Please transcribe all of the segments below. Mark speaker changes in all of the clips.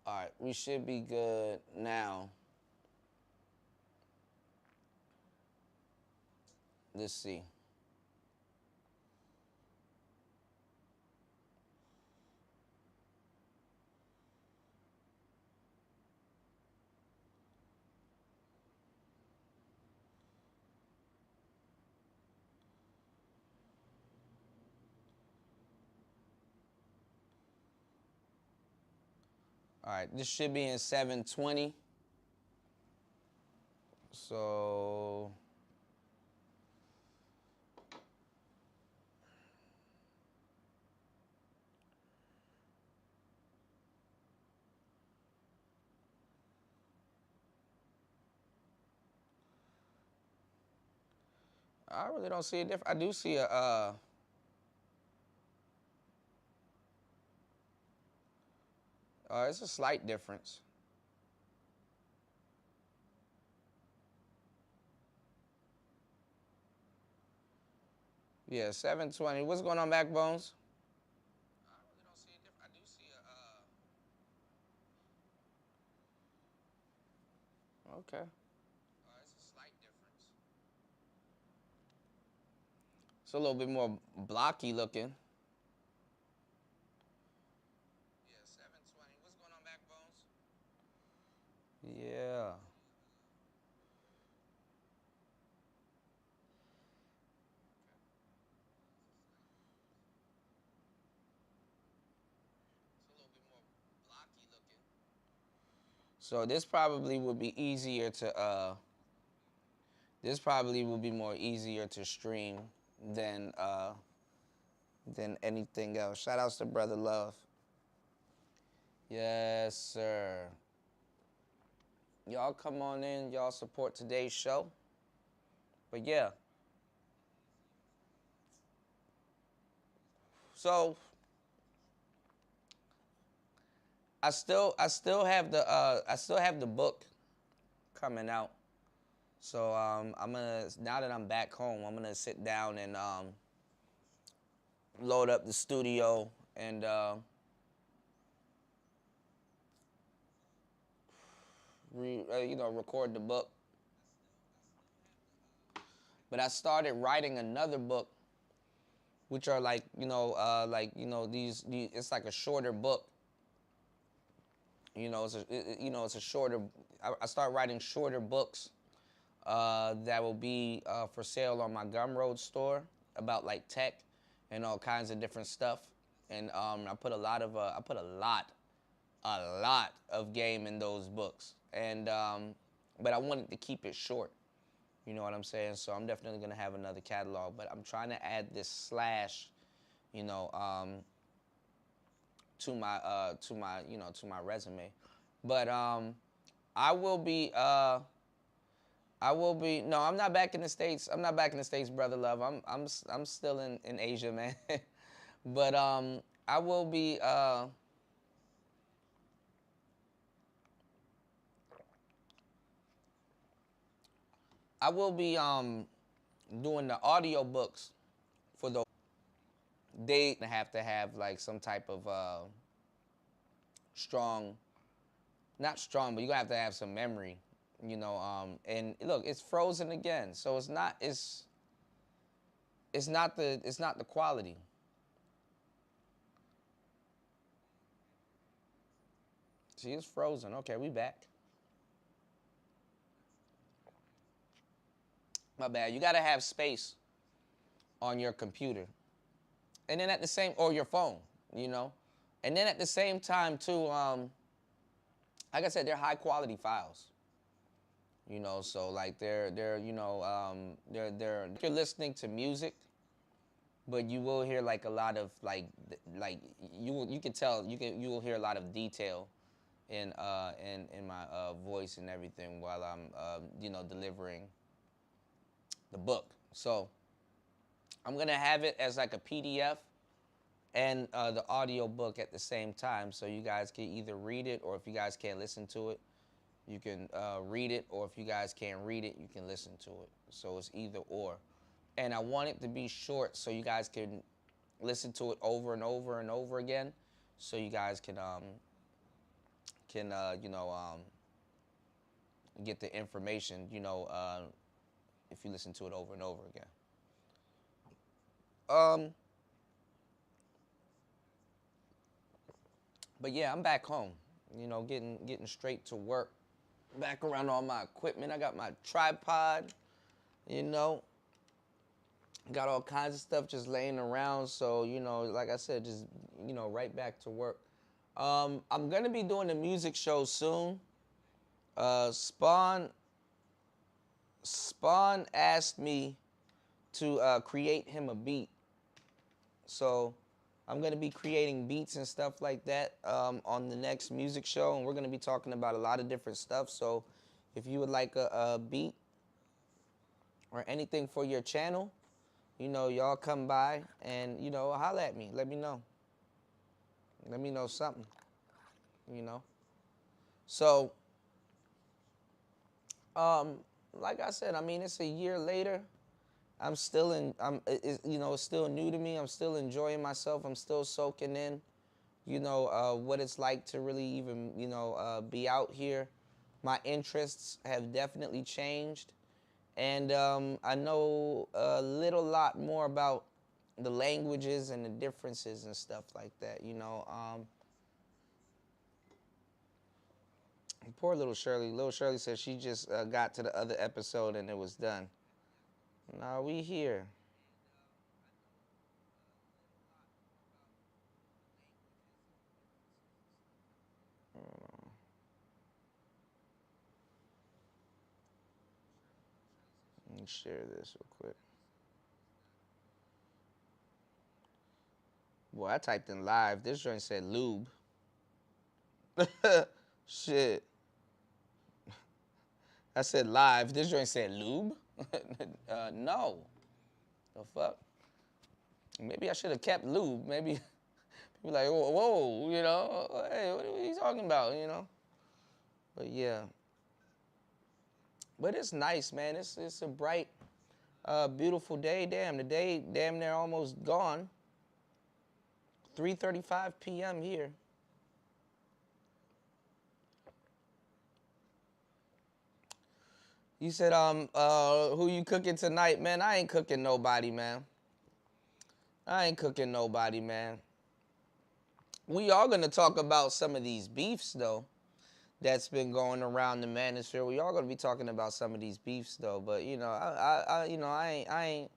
Speaker 1: All right, we should be good now. Let's see. All right, this should be in 720. So I really don't see a difference. I do see it's a slight difference. Yeah, 720. What's going on, Backbones? I really don't see a difference. I do see okay. It's a slight difference. It's a little bit more blocky looking. Yeah, 720. What's going on, Backbones? Yeah. It's a little bit more blocky looking. So this probably would be easier to this probably will be more easier to stream than than anything else. Shout outs to Brother Love. Yes, sir. Y'all come on in, y'all support today's show. But yeah. So I still have the book coming out. So I'm gonna, now that I'm back home, I'm gonna sit down and load up the studio and record the book. But I started writing another book, which are these. It's like a shorter book. It's a shorter. I start writing shorter books that will be for sale on my Gumroad store about like tech and all kinds of different stuff. And I put a lot of game in those books. And but I wanted to keep it short. You know what I'm saying? So I'm definitely gonna have another catalog, but I'm trying to add this slash, you know, to my resume. But I will be no, I'm not back in the States. I'm not back in the States, brother love. I'm still in Asia, man. But I will be doing the audio books for those. They have to have like some type of strong, not strong, but you're gonna have to have some memory, and look, it's frozen again, so it's not the quality. See, it's frozen. Okay, we back. My bad. You gotta have space on your computer, and then at the same, or your phone, you know, and then at the same time too. Like I said, they're high quality files. So like they're you're listening to music, but you will hear like a lot of like you can tell you will hear a lot of detail in my voice and everything while I'm delivering the book. So I'm gonna have it as like a PDF and the audio book at the same time, so you guys can either read it, or if you guys can't listen to it, you can read it, or if you guys can't read it, you can listen to it. So it's either or. And I want it to be short so you guys can listen to it over and over and over again, so you guys can get the information, if you listen to it over and over again. But yeah, I'm back home, getting straight to work. Back around all my equipment. I got my tripod, you know. Got all kinds of stuff just laying around. So, like I said, just, right back to work. I'm going to be doing a music show soon. Spawn asked me to create him a beat. So I'm going to be creating beats and stuff like that on the next music show. And we're going to be talking about a lot of different stuff. So if you would like a beat or anything for your channel, y'all come by and, holla at me. Let me know. Let me know something, So, like I said, I mean, it's a year later. I'm still it's still new to me. I'm still enjoying myself. I'm still soaking in, what it's like to really even, be out here. My interests have definitely changed. And I know a lot more about the languages and the differences and stuff like that, Poor little Shirley. Little Shirley said she just got to the other episode and it was done. Nah, we here. Let me share this real quick. Boy, I typed in live. This joint said lube. Shit. I said live. This joint said lube? No. The fuck? Maybe I should have kept lube. Maybe people like, whoa, hey, what are you talking about, But yeah. But it's nice, man. It's a bright, beautiful day. Damn, the day damn near almost gone. 3:35 p.m. here. You said, who you cooking tonight? Man, I ain't cooking nobody, man. I ain't cooking nobody, man. We are going to talk about some of these beefs, though, that's been going around the manosphere. We are going to be talking about some of these beefs, though. But, I ain't,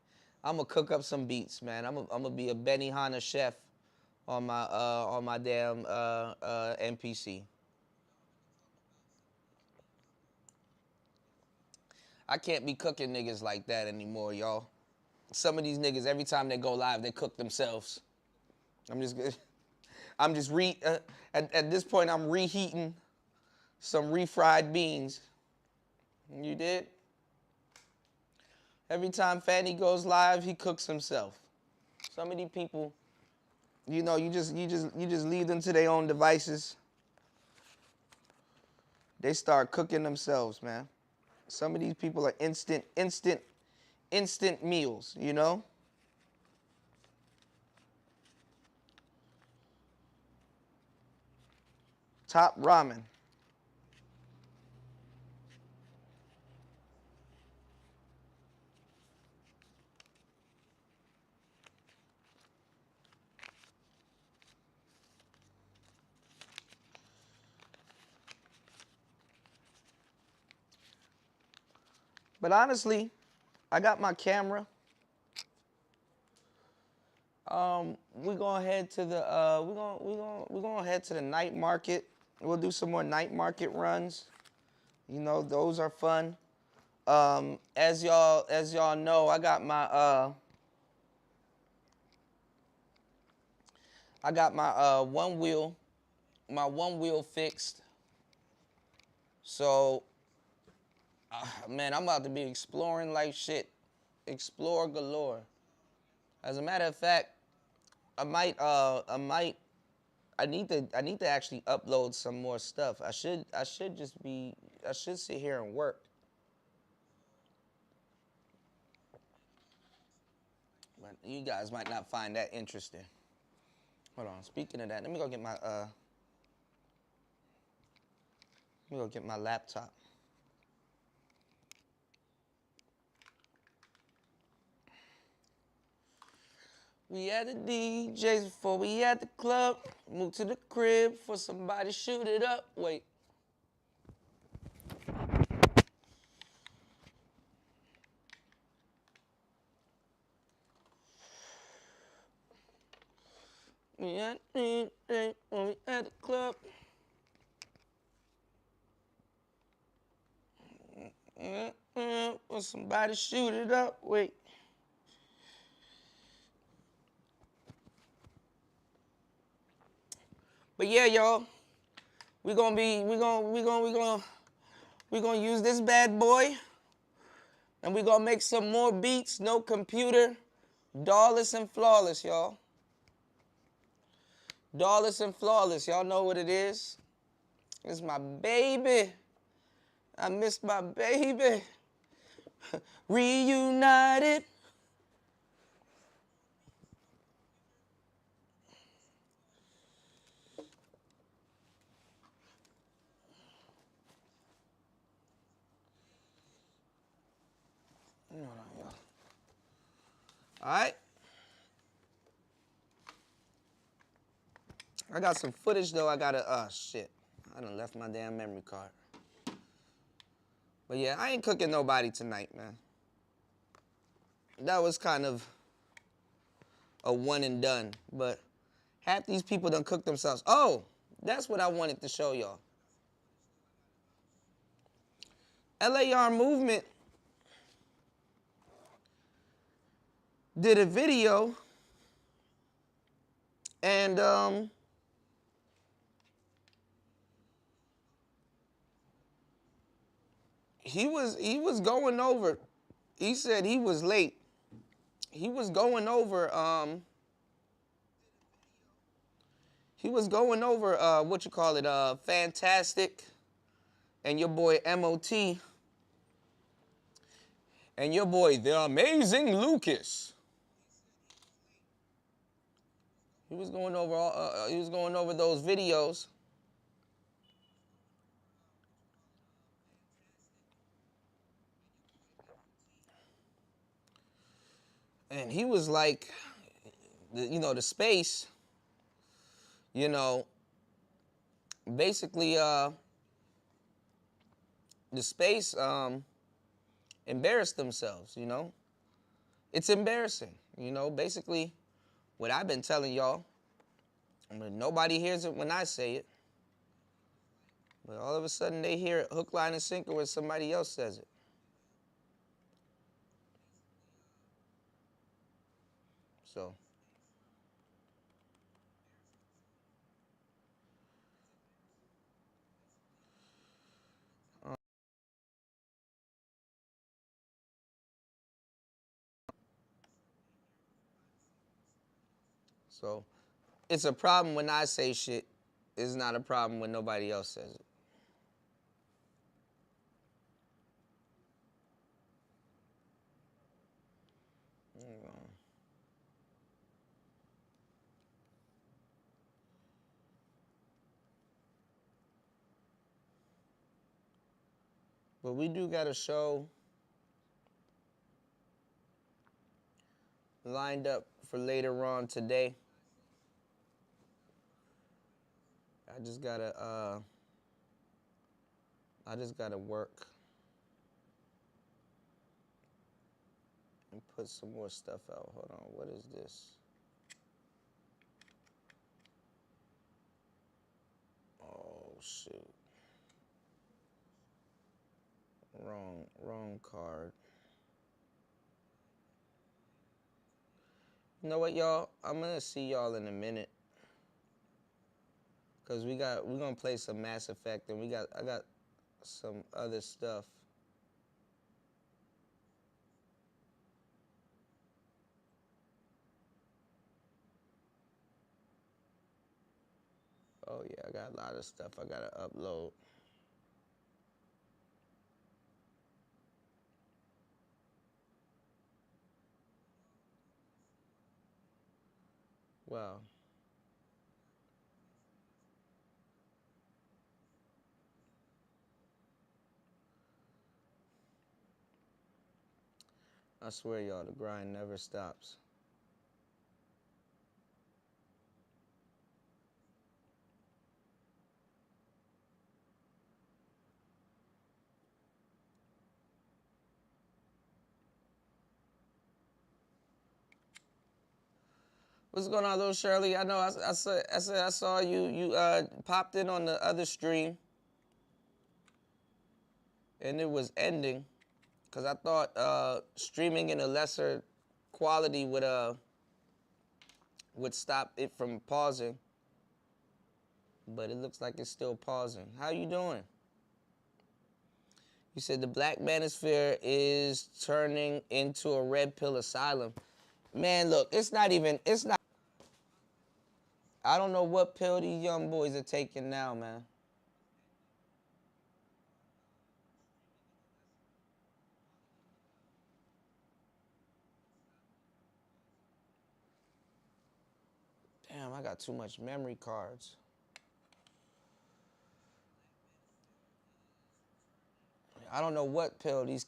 Speaker 1: I'm going to cook up some beats, man. I'm going to be a Benihana chef on my damn NPC. I can't be cooking niggas like that anymore, y'all. Some of these niggas, every time they go live, they cook themselves. I'm just at this point, I'm reheating some refried beans. You did? Every time Fanny goes live, he cooks himself. Some of these people, you just leave them to their own devices. They start cooking themselves, man. Some of these people are instant meals, Top ramen. But honestly, I got my camera. We're gonna head to the we're gonna head to the night market. We'll do some more night market runs. Those are fun. As y'all know, I got my one wheel fixed. So man, I'm about to be exploring like shit. Explore galore. As a matter of fact, I need to actually upload some more stuff. I should sit here and work. But you guys might not find that interesting. Hold on. Speaking of that, let me go get my me go get my laptop. We at the DJs before we at the club. Moved to the crib for somebody shoot it up. Wait. We at the DJ when we at the club. For somebody shoot it up. Wait. But yeah, y'all, we gonna use this bad boy, and we gonna make some more beats. No computer, Dawless and Flawless, y'all. Dawless and Flawless, y'all know what it is. It's my baby. I miss my baby. Reunited. All right. I got some footage though. I gotta, shit. I done left my damn memory card. But yeah, I ain't cooking nobody tonight, man. That was kind of a one and done. But half these people done cook themselves. Oh, that's what I wanted to show y'all. LAR Movement did a video, and he was going over. He said he was late. He was going over what you call it, Fantastic, and your boy MOT, and your boy the Amazing Lucas. He was going over those videos. And he was like, the space, basically, the space embarrassed themselves, It's embarrassing, basically what I've been telling y'all. I mean, nobody hears it when I say it. But all of a sudden they hear it hook, line, and sinker when somebody else says it. So. So, it's a problem when I say shit. It's not a problem when nobody else says it. But we do got a show lined up for later on today. I just gotta work and put some more stuff out. Hold on, what is this? Oh shoot. Wrong card. You know what, y'all? I'm gonna see y'all in a minute. Cause we're gonna play some Mass Effect, and I got some other stuff. Oh yeah, I got a lot of stuff I gotta upload. Wow. I swear, y'all, the grind never stops. What's going on, little Shirley? I know I saw you. You popped in on the other stream, and it was ending, cause I thought streaming in a lesser quality would stop it from pausing, but it looks like it's still pausing. How you doing? You said the black manosphere is turning into a red pill asylum. Man, look, it's not. I don't know what pill these young boys are taking now, man. Damn, I got too much memory cards. I don't know what pill these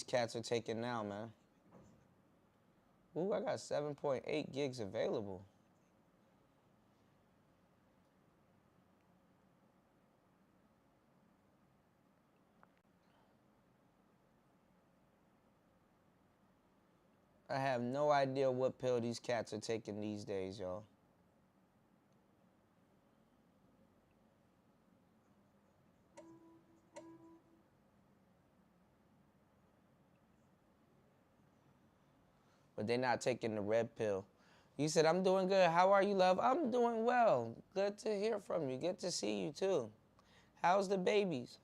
Speaker 1: cats are taking now, man. Ooh, I got 7.8 gigs available. I have no idea what pill these cats are taking these days, y'all. But they're not taking the red pill. You said, I'm doing good. How are you, love? I'm doing well. Good to hear from you. Good to see you, too. How's the babies?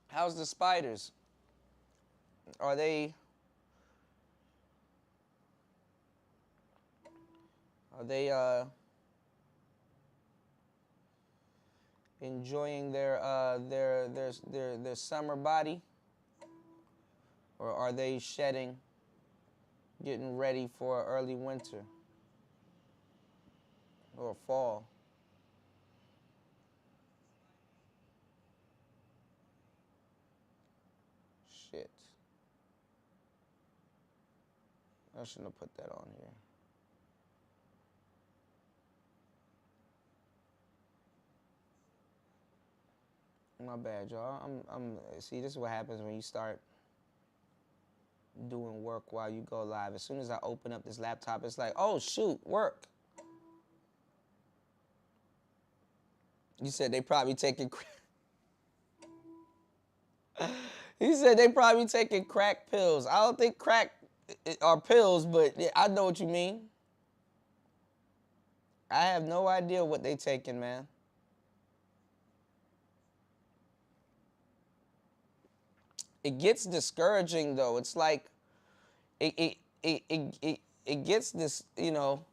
Speaker 1: How's the spiders? Are they... Are they, enjoying their summer body? Or are they shedding, getting ready for early winter or fall? Shit. I shouldn't have put that on here. My bad, y'all. See, this is what happens when you start doing work while you go live. As soon as I open up this laptop, it's like, oh shoot, work. You said they probably taking. He said they probably taking crack pills. I don't think crack are pills, but yeah, I know what you mean. I have no idea what they taking, man. It gets discouraging though. It's like it gets this, you know,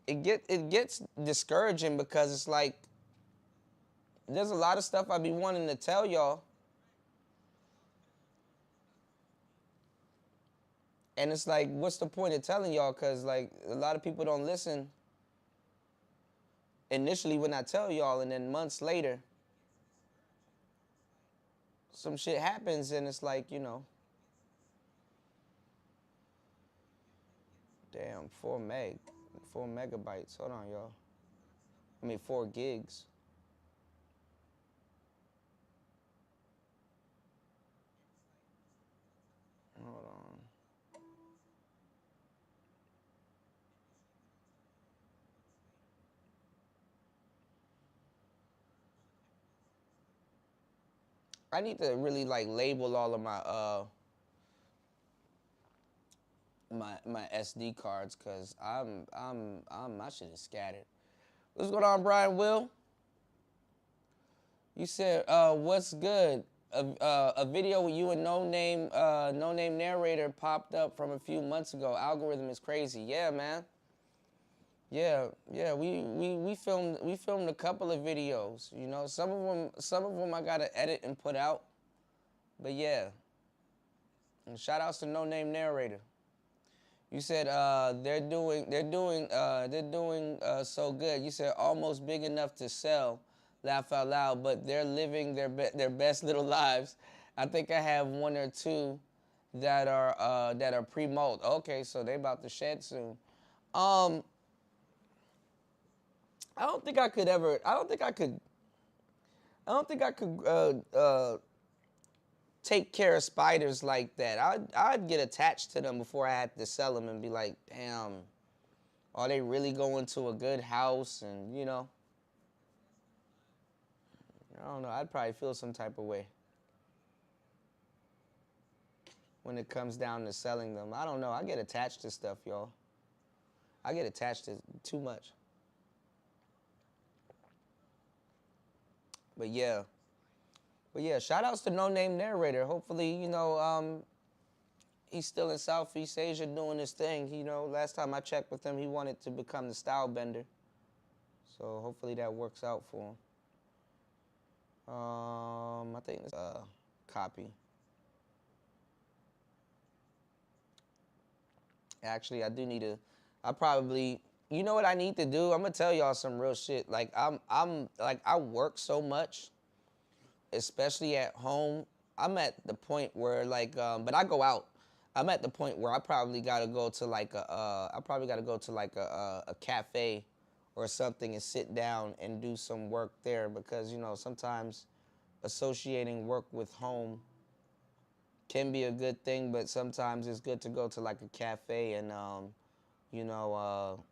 Speaker 1: it gets discouraging because it's like there's a lot of stuff I be wanting to tell y'all. And it's like, what's the point of telling y'all? Because, like, a lot of people don't listen initially when I tell y'all, and then months later, some shit happens, and it's like, you know, damn, 4 megabytes. Hold on, y'all. I mean, 4 gigs. Hold on. I need to really like label all of my SD cards because my shit is scattered. What's going on, Brian Will? You said, what's good? A video with you and no name narrator popped up from a few months ago. Algorithm is crazy. Yeah, man. Yeah. We filmed a couple of videos. You know, some of them I gotta edit and put out. But yeah. And shout outs to No Name Narrator. You said they're doing so good. You said almost big enough to sell. Laugh out loud, but they're living their best little lives. I think I have one or two that are pre-molt. Okay, so they about to shed soon. Um, I don't think I could ever. I don't think I could. I don't think I could take care of spiders like that. I'd get attached to them before I had to sell them and be like, damn, are they really going to a good house? And I don't know. I'd probably feel some type of way when it comes down to selling them. I don't know. I get attached to stuff, y'all. I get attached to too much. But yeah. But yeah, shout outs to No Name Narrator. Hopefully, he's still in Southeast Asia doing his thing. Last time I checked with him, he wanted to become the style bender. So hopefully that works out for him. I think it's copy. Actually, I do need to. I probably. You know what I need to do? I'm gonna tell y'all some real shit. Like I'm like I work so much, especially at home. I'm at the point where but I go out. I'm at the point where I probably gotta go to I probably gotta go to a cafe or something and sit down and do some work there because sometimes associating work with home can be a good thing, but sometimes it's good to go to like a cafe and you know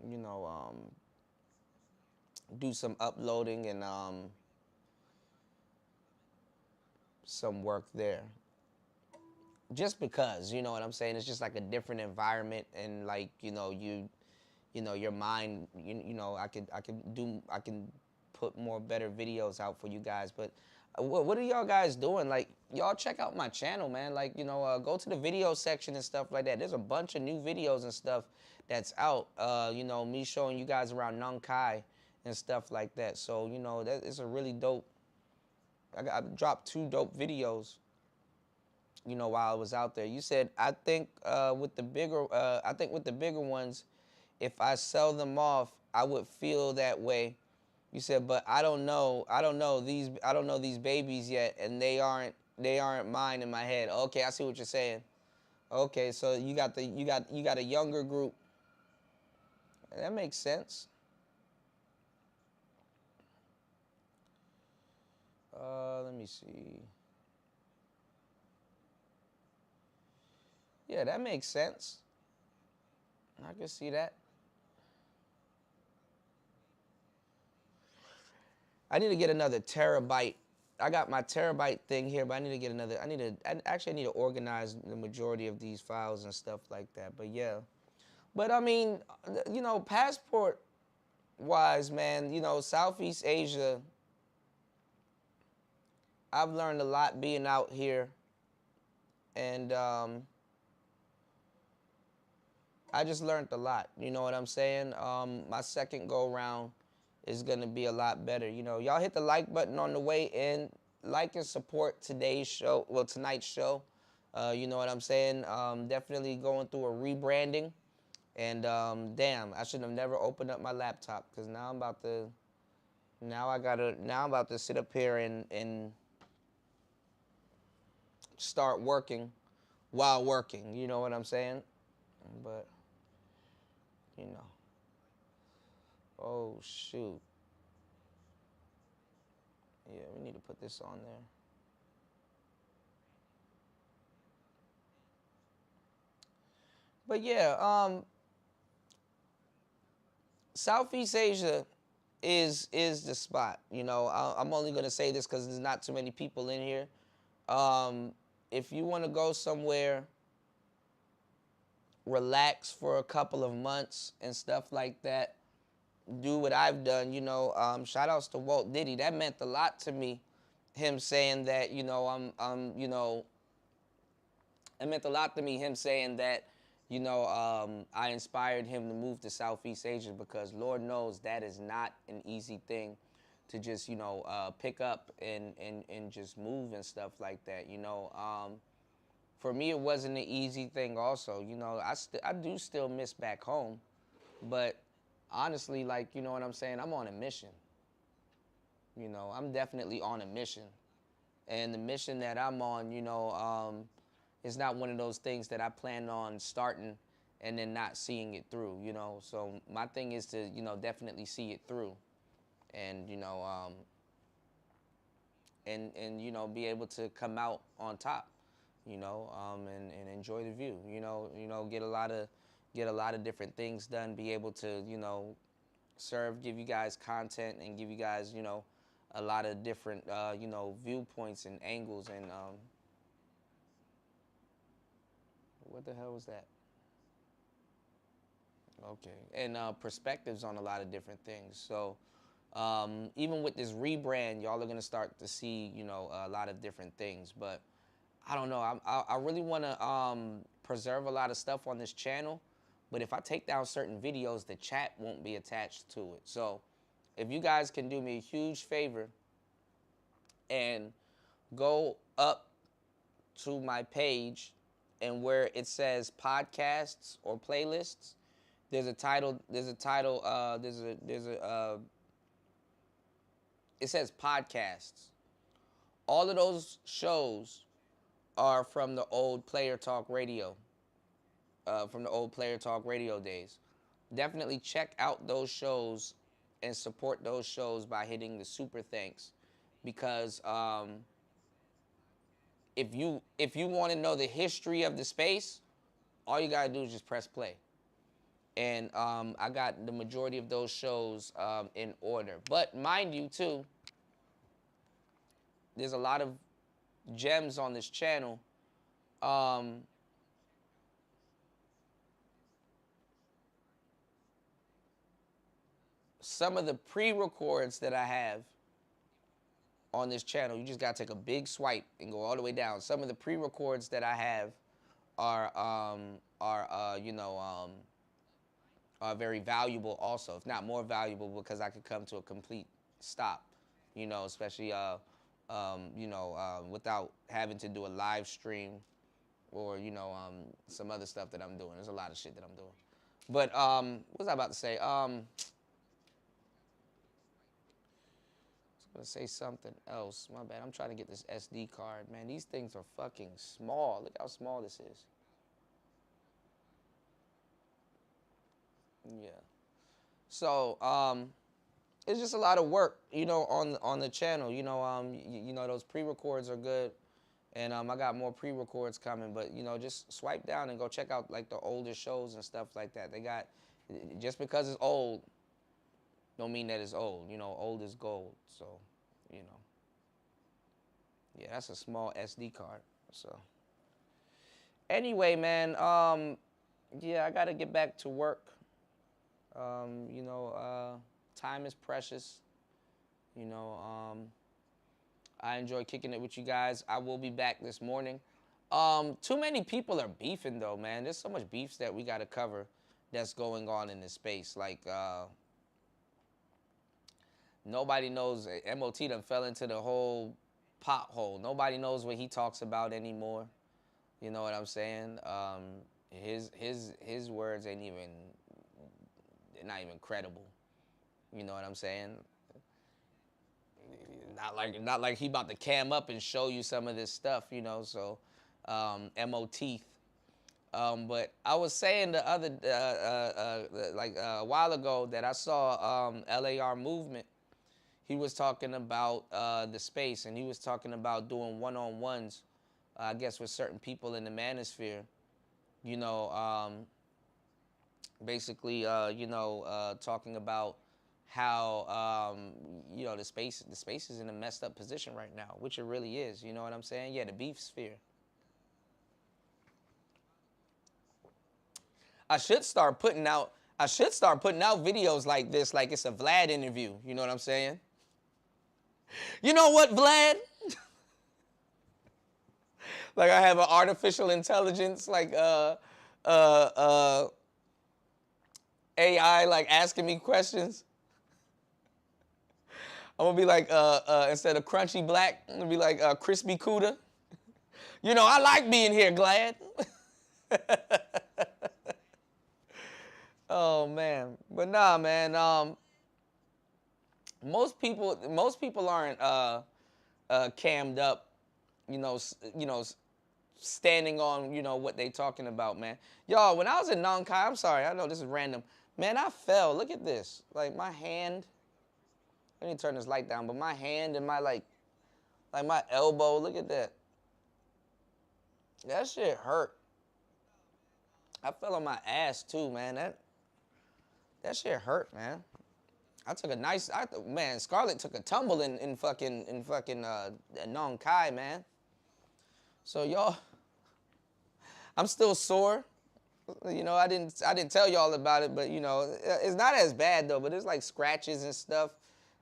Speaker 1: you know do some uploading and some work there. Just because, you know what I'm saying? It's just like a different environment and your mind, I can put more better videos out for you guys. But what are y'all guys doing? Like, y'all check out my channel, man. Like, go to the video section and stuff like that. There's a bunch of new videos and stuff that's out. Me showing you guys around Nung Kai and stuff like that. So, that is a really dope. I dropped 2 dope videos while I was out there. You said, I think with the bigger ones, if I sell them off, I would feel that way. You said, but I don't know these babies yet, and they aren't mine in my head. Okay, I see what you're saying. Okay, so you got a younger group. That makes sense. Let me see. Yeah, that makes sense. I can see that. I need to get another terabyte. I got my terabyte thing here, but I need to get another. I need to organize the majority of these files and stuff like that. But yeah. But I mean, passport wise, man, Southeast Asia, I've learned a lot being out here. And I just learned a lot. You know what I'm saying? My second go round is gonna be a lot better. Y'all hit the like button on the way in. Like and support tonight's show. You know what I'm saying? Definitely going through a rebranding. And damn, I should have never opened up my laptop because now I'm about to sit up here and start working while working. You know what I'm saying? But oh shoot. Yeah, we need to put this on there. But yeah, Southeast Asia is the spot. I'm only gonna say this because there's not too many people in here. If you want to go somewhere, relax for a couple of months and stuff like that, do what I've done. Shout outs to Walt Diddy. That meant a lot to me. Him saying that, it meant a lot to me. Him saying that, I inspired him to move to Southeast Asia because Lord knows that is not an easy thing to just, pick up and just move and stuff like that. For me, it wasn't an easy thing. Also, I do still miss back home, but honestly, you know what I'm saying? I'm on a mission. I'm definitely on a mission. And the mission that I'm on, is not one of those things that I plan on starting and then not seeing it through, So my thing is to, definitely see it through, and be able to come out on top, and enjoy the view, get a lot of different things done, be able to, serve, give you guys content, and give you guys, a lot of different, viewpoints and angles, and what the hell was that? Okay, and perspectives on a lot of different things. So even with this rebrand, y'all are gonna start to see, a lot of different things. But I don't know. I really want to preserve a lot of stuff on this channel. But if I take down certain videos, the chat won't be attached to it. So if you guys can do me a huge favor and go up to my page, and where it says podcasts or playlists, there's a title. It says podcasts. All of those shows are from the old Player Talk Radio, days. Definitely check out those shows and support those shows by hitting the super thanks, because if you want to know the history of the space, all you gotta do is just press play. And I got the majority of those shows in order. But mind you, too, there's a lot of gems on this channel. Some of the pre-records that I have on this channel, you just gotta take a big swipe and go all the way down. Some of the pre-records that I have are very valuable also, if not more valuable, because I could come to a complete stop, especially without having to do a live stream or some other stuff that I'm doing. There's a lot of shit that I'm doing. But what was I about to say? I was gonna say something else. My bad. I'm trying to get this SD card, man. These things are fucking small. Look how small this is. Yeah. So it's just a lot of work, on the channel. Those pre-records are good, and I got more pre-records coming. But just swipe down and go check out like the older shows and stuff like that. They got, just because it's old, don't mean that it's old. Old is gold. So, yeah, that's a small SD card. So anyway, man, yeah, I gotta get back to work. Time is precious. I enjoy kicking it with you guys. I will be back this morning. Too many people are beefing though, man. There's so much beefs that we gotta cover that's going on in this space. Like, nobody knows. MOT done fell into the whole pothole. Nobody knows what he talks about anymore. You know what I'm saying? His words ain't even, they're not even credible. You know what I'm saying? Not like he about to cam up and show you some of this stuff, so MOT. But I was saying the other, a while ago, that I saw LAR Movement. He was talking about the space, and he was talking about doing one-on-ones, I guess, with certain people in the manosphere. Basically, talking about how, the space is in a messed up position right now, which it really is. You know what I'm saying? Yeah, the beef sphere. I should start putting out videos like this, like it's a Vlad interview. You know what I'm saying? You know what, Vlad? Like, I have an artificial intelligence, like AI, like, asking me questions. I'm gonna be like, instead of Crunchy Black, I'm gonna be like Crispy Cuda. I like being here, Glad. Oh man, but nah, man. Most people aren't cammed up standing on, what they talking about, man. Y'all, when I was in Nong Khai, I'm sorry, I know this is random. Man, I fell. Look at this. Like, my hand, let me turn this light down, but my hand and my, like my elbow, look at that. That shit hurt. I fell on my ass, too, man. That shit hurt, man. I took a nice, man, Scarlett took a tumble in fucking Nong Khai, man. So, y'all, I'm still sore. I didn't tell y'all about it, but it's not as bad though. But it's like scratches and stuff.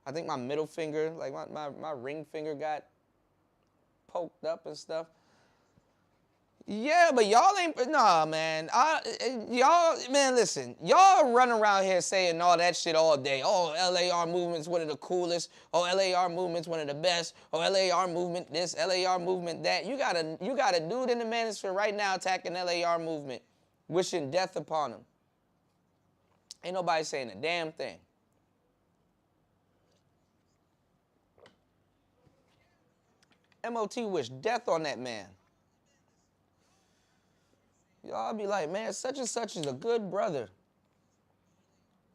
Speaker 1: I think my middle finger, like my ring finger, got poked up and stuff. Yeah, but y'all ain't, nah, man. Y'all, man, listen. Y'all run around here saying all that shit all day. Oh, LAR movement's one of the coolest. Oh, LAR movement's one of the best. Oh, LAR movement this, LAR movement that. You got a dude in the manosphere right now attacking LAR movement, wishing death upon him. Ain't nobody saying a damn thing. MOT wished death on that man. Y'all be like, man, such and such is a good brother.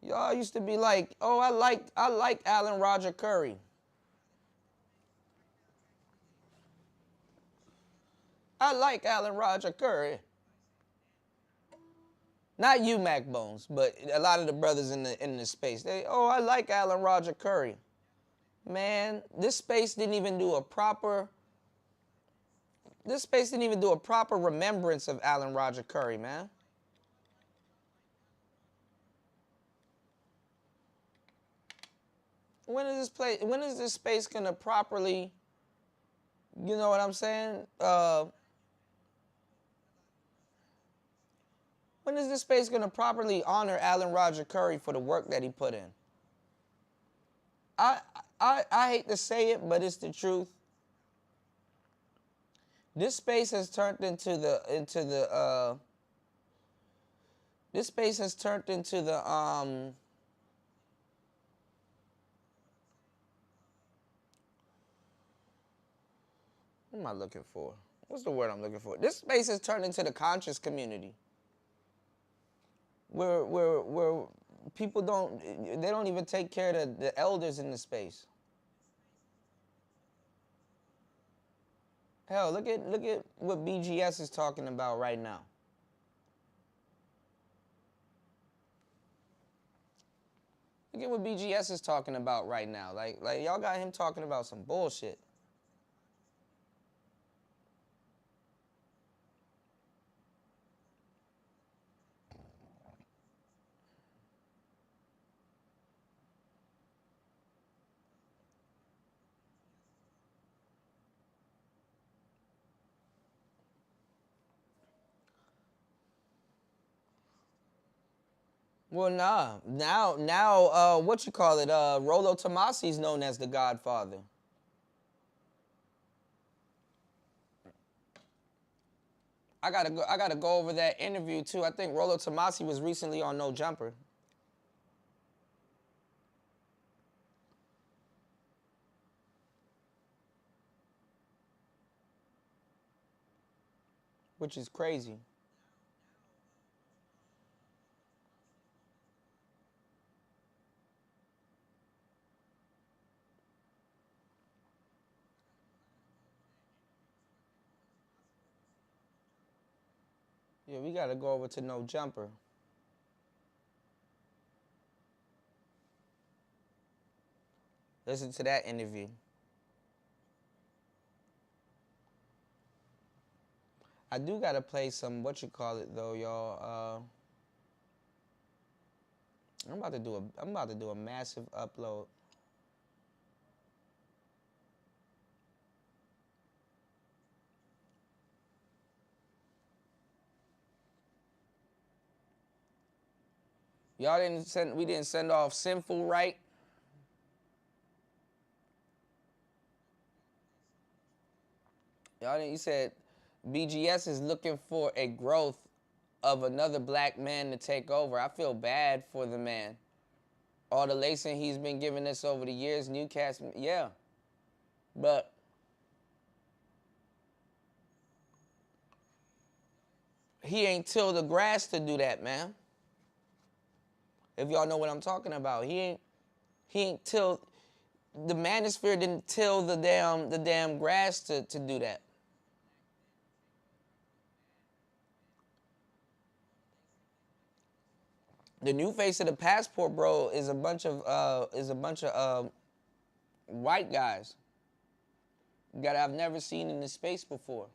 Speaker 1: Y'all used to be like, oh, I like Alan Roger Curry. I like Alan Roger Curry. Not you, Mac Bones, but a lot of the brothers in the space. I like Alan Roger Curry. Man, this space didn't even do a proper remembrance of Alan Roger Curry, man. When is this space gonna properly, you know what I'm saying? When is this space gonna properly honor Alan Roger Curry for the work that he put in? I hate to say it, but it's the truth. This space has turned into the what am I looking for? What's the word I'm looking for? This space has turned into the conscious community. Where people don't even take care of the elders in the space. Hell, look at what BGS is talking about right now. Look at what BGS is talking about right now. Like y'all got him talking about some bullshit. Well, nah. Now, what you call it? Rollo Tomasi's known as the Godfather. I gotta go over that interview too. I think Rollo Tomasi was recently on No Jumper. Which is crazy. Yeah, we gotta go over to No Jumper. Listen to that interview. I do gotta play some what you call it though, y'all. I'm about to do a massive upload. We didn't send off Sinful Right. You said BGS is looking for a growth of another black man to take over. I feel bad for the man. All the lacing he's been giving us over the years, Newcastle, yeah. But he ain't till the grass to do that, man. If y'all know what I'm talking about, he ain't till the manosphere didn't till the damn grass to do that. The new face of the passport, bro, is a bunch of white guys that I've never seen in this space before.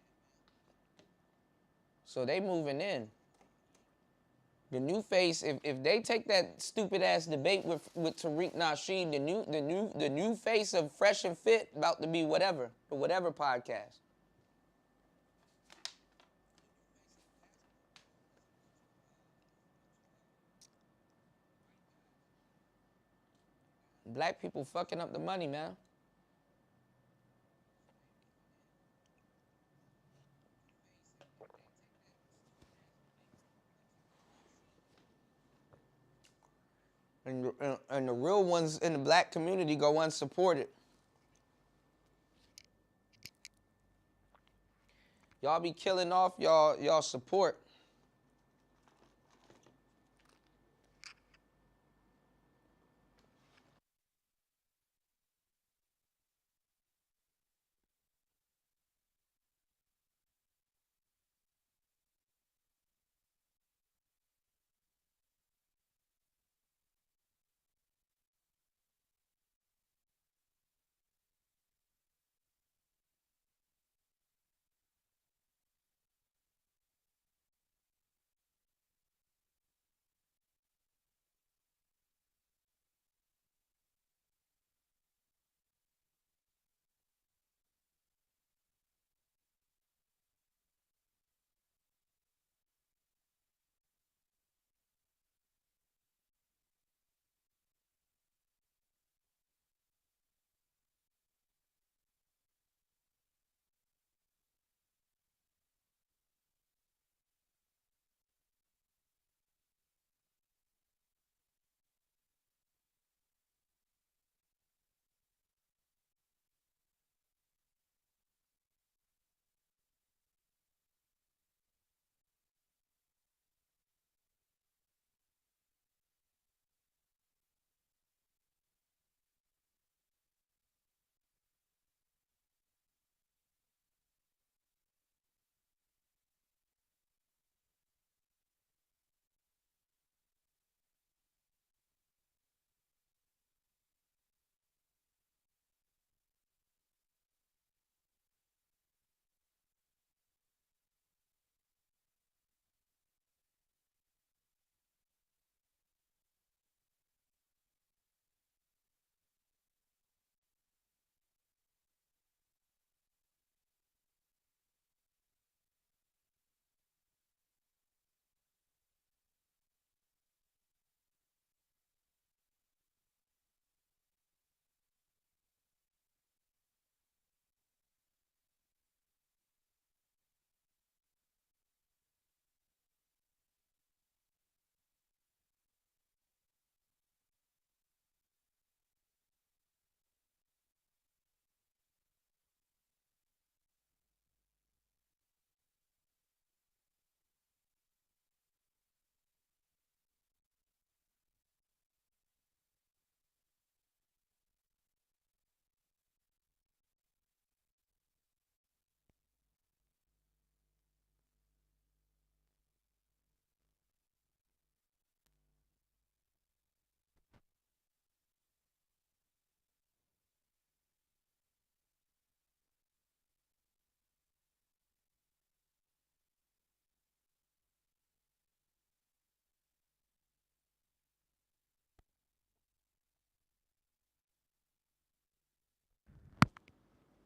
Speaker 1: So they moving in. The new face, if they take that stupid ass debate with Tariq Nasheed, the new face of Fresh and Fit about to be whatever, the whatever podcast. Black people fucking up the money, man. And the real ones in the black community go unsupported. Y'all be killing off y'all support.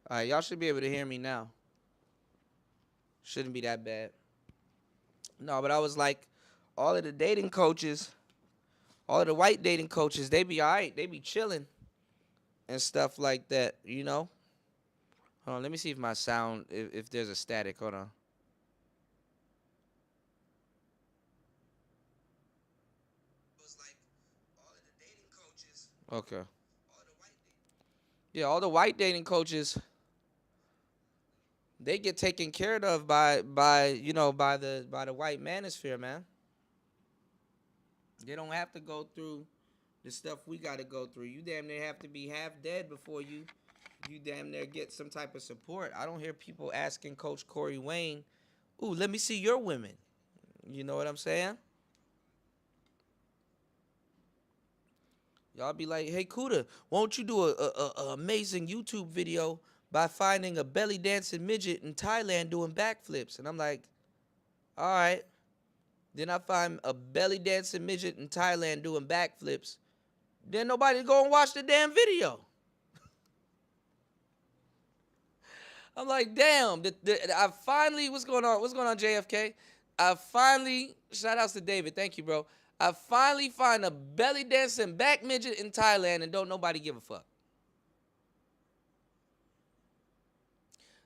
Speaker 1: All right, y'all should be able to hear me now. Shouldn't be that bad. No, but I was like, all of the dating coaches, all of the white dating coaches, they be all right. They be chilling and stuff like that, you know? Hold on, let me see if my sound, if there's a static. Hold on. Okay. Yeah, all the white dating coaches, They get taken care of by the white manosphere, man. They don't have to go through the stuff we got to go through. You damn near have to be half dead before you damn near get some type of support. I don't hear people asking Coach Corey Wayne, "Ooh, let me see your women." You know what I'm saying? Y'all be like, "Hey, Kuda, won't you do a amazing YouTube video by finding a belly dancing midget in Thailand doing backflips?" And I'm like, "All right." Then I find a belly dancing midget in Thailand doing backflips. Then nobody go and watch the damn video. I'm like, damn. I finally, what's going on? What's going on, JFK? I finally, shout outs to David. Thank you, bro. I finally find a belly dancing back midget in Thailand and don't nobody give a fuck.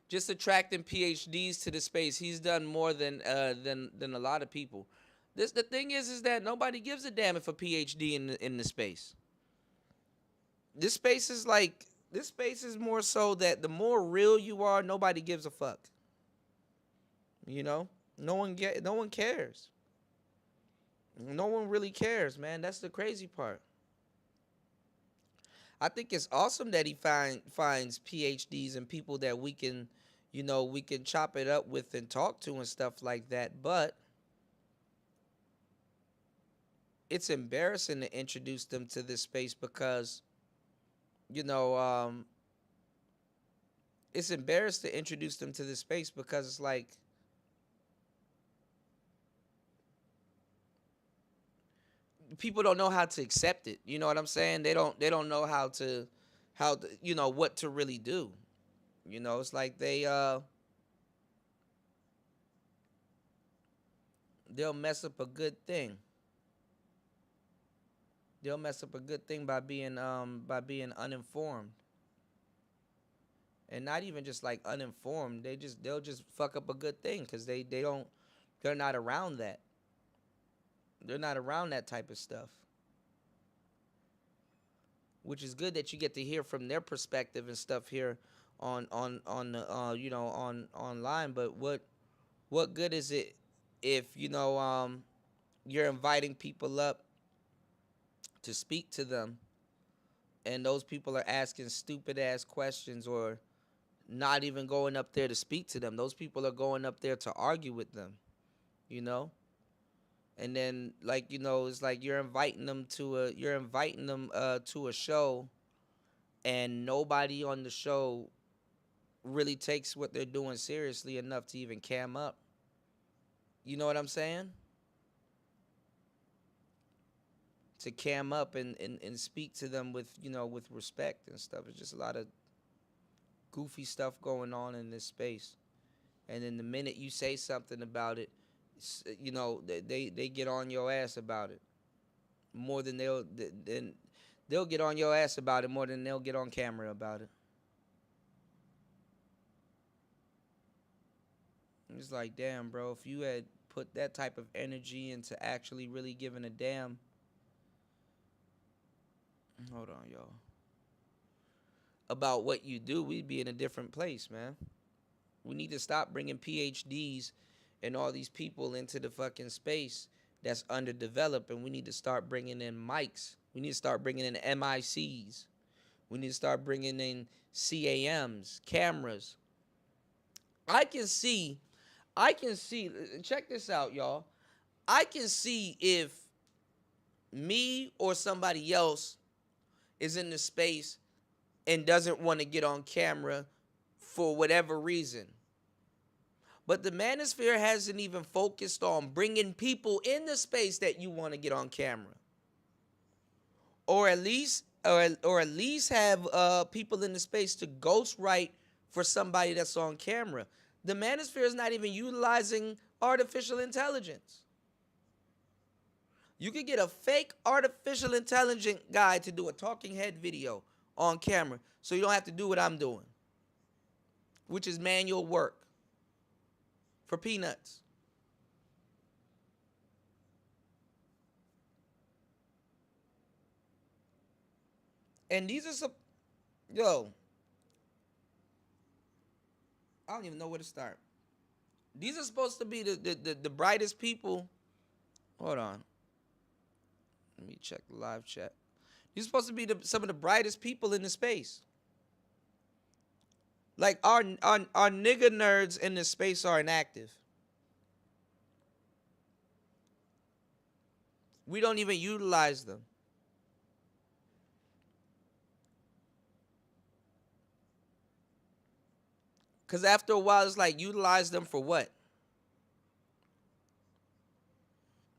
Speaker 1: Just attracting PhDs to the space. He's done more than a lot of people. The thing is that nobody gives a damn if a PhD in the space. This space is like this space is more so that the more real you are, nobody gives a fuck. You know, no one cares. No one really cares, man. That's the crazy part. I think it's awesome that he finds PhDs and people that we can chop it up with and talk to and stuff like that. But it's embarrassing to introduce them to this space because, you know, it's embarrassing to introduce them to this space because it's like people don't know how to accept it. You know what I'm saying? They don't know what to really do. You know, it's like they'll mess up a good thing. They'll mess up a good thing by being uninformed. And not even just like uninformed. They'll just fuck up a good thing cuz they're not around that. They're not around that type of stuff. Which is good that you get to hear from their perspective and stuff here on the on online. But what good is it if you're inviting people up to speak to them and those people are asking stupid ass questions or not even going up there to speak to them. Those people are going up there to argue with them, you know? And then it's like you're inviting them to a show and nobody on the show really takes what they're doing seriously enough to even cam up. You know what I'm saying? To cam up and speak to them with respect and stuff. It's just a lot of goofy stuff going on in this space. And then the minute you say something about it, they get on your ass about it more than they'll get on your ass about it more than they'll get on camera about it. It's like, damn, bro, if you had put that type of energy into actually really giving a damn. Hold on, y'all. About what you do, we'd be in a different place, man. We need to stop bringing PhDs and all these people into the fucking space that's underdeveloped, and we need to start bringing in mics. We need to start bringing in MICs. We need to start bringing in CAMs, cameras. I can see, check this out, y'all. I can see if me or somebody else is in the space and doesn't want to get on camera for whatever reason. But the manosphere hasn't even focused on bringing people in the space that you want to get on camera. Or at least have people in the space to ghostwrite for somebody that's on camera. The manosphere is not even utilizing artificial intelligence. You could get a fake artificial intelligent guy to do a talking head video on camera so you don't have to do what I'm doing, which is manual work for peanuts. And these are some, yo, I don't even know where to start. These are supposed to be the brightest people. Hold on. Let me check the live chat. These are supposed to be some of the brightest people in the space. Like our nigga nerds in this space are inactive. We don't even utilize them. Because after a while, it's like, utilize them for what?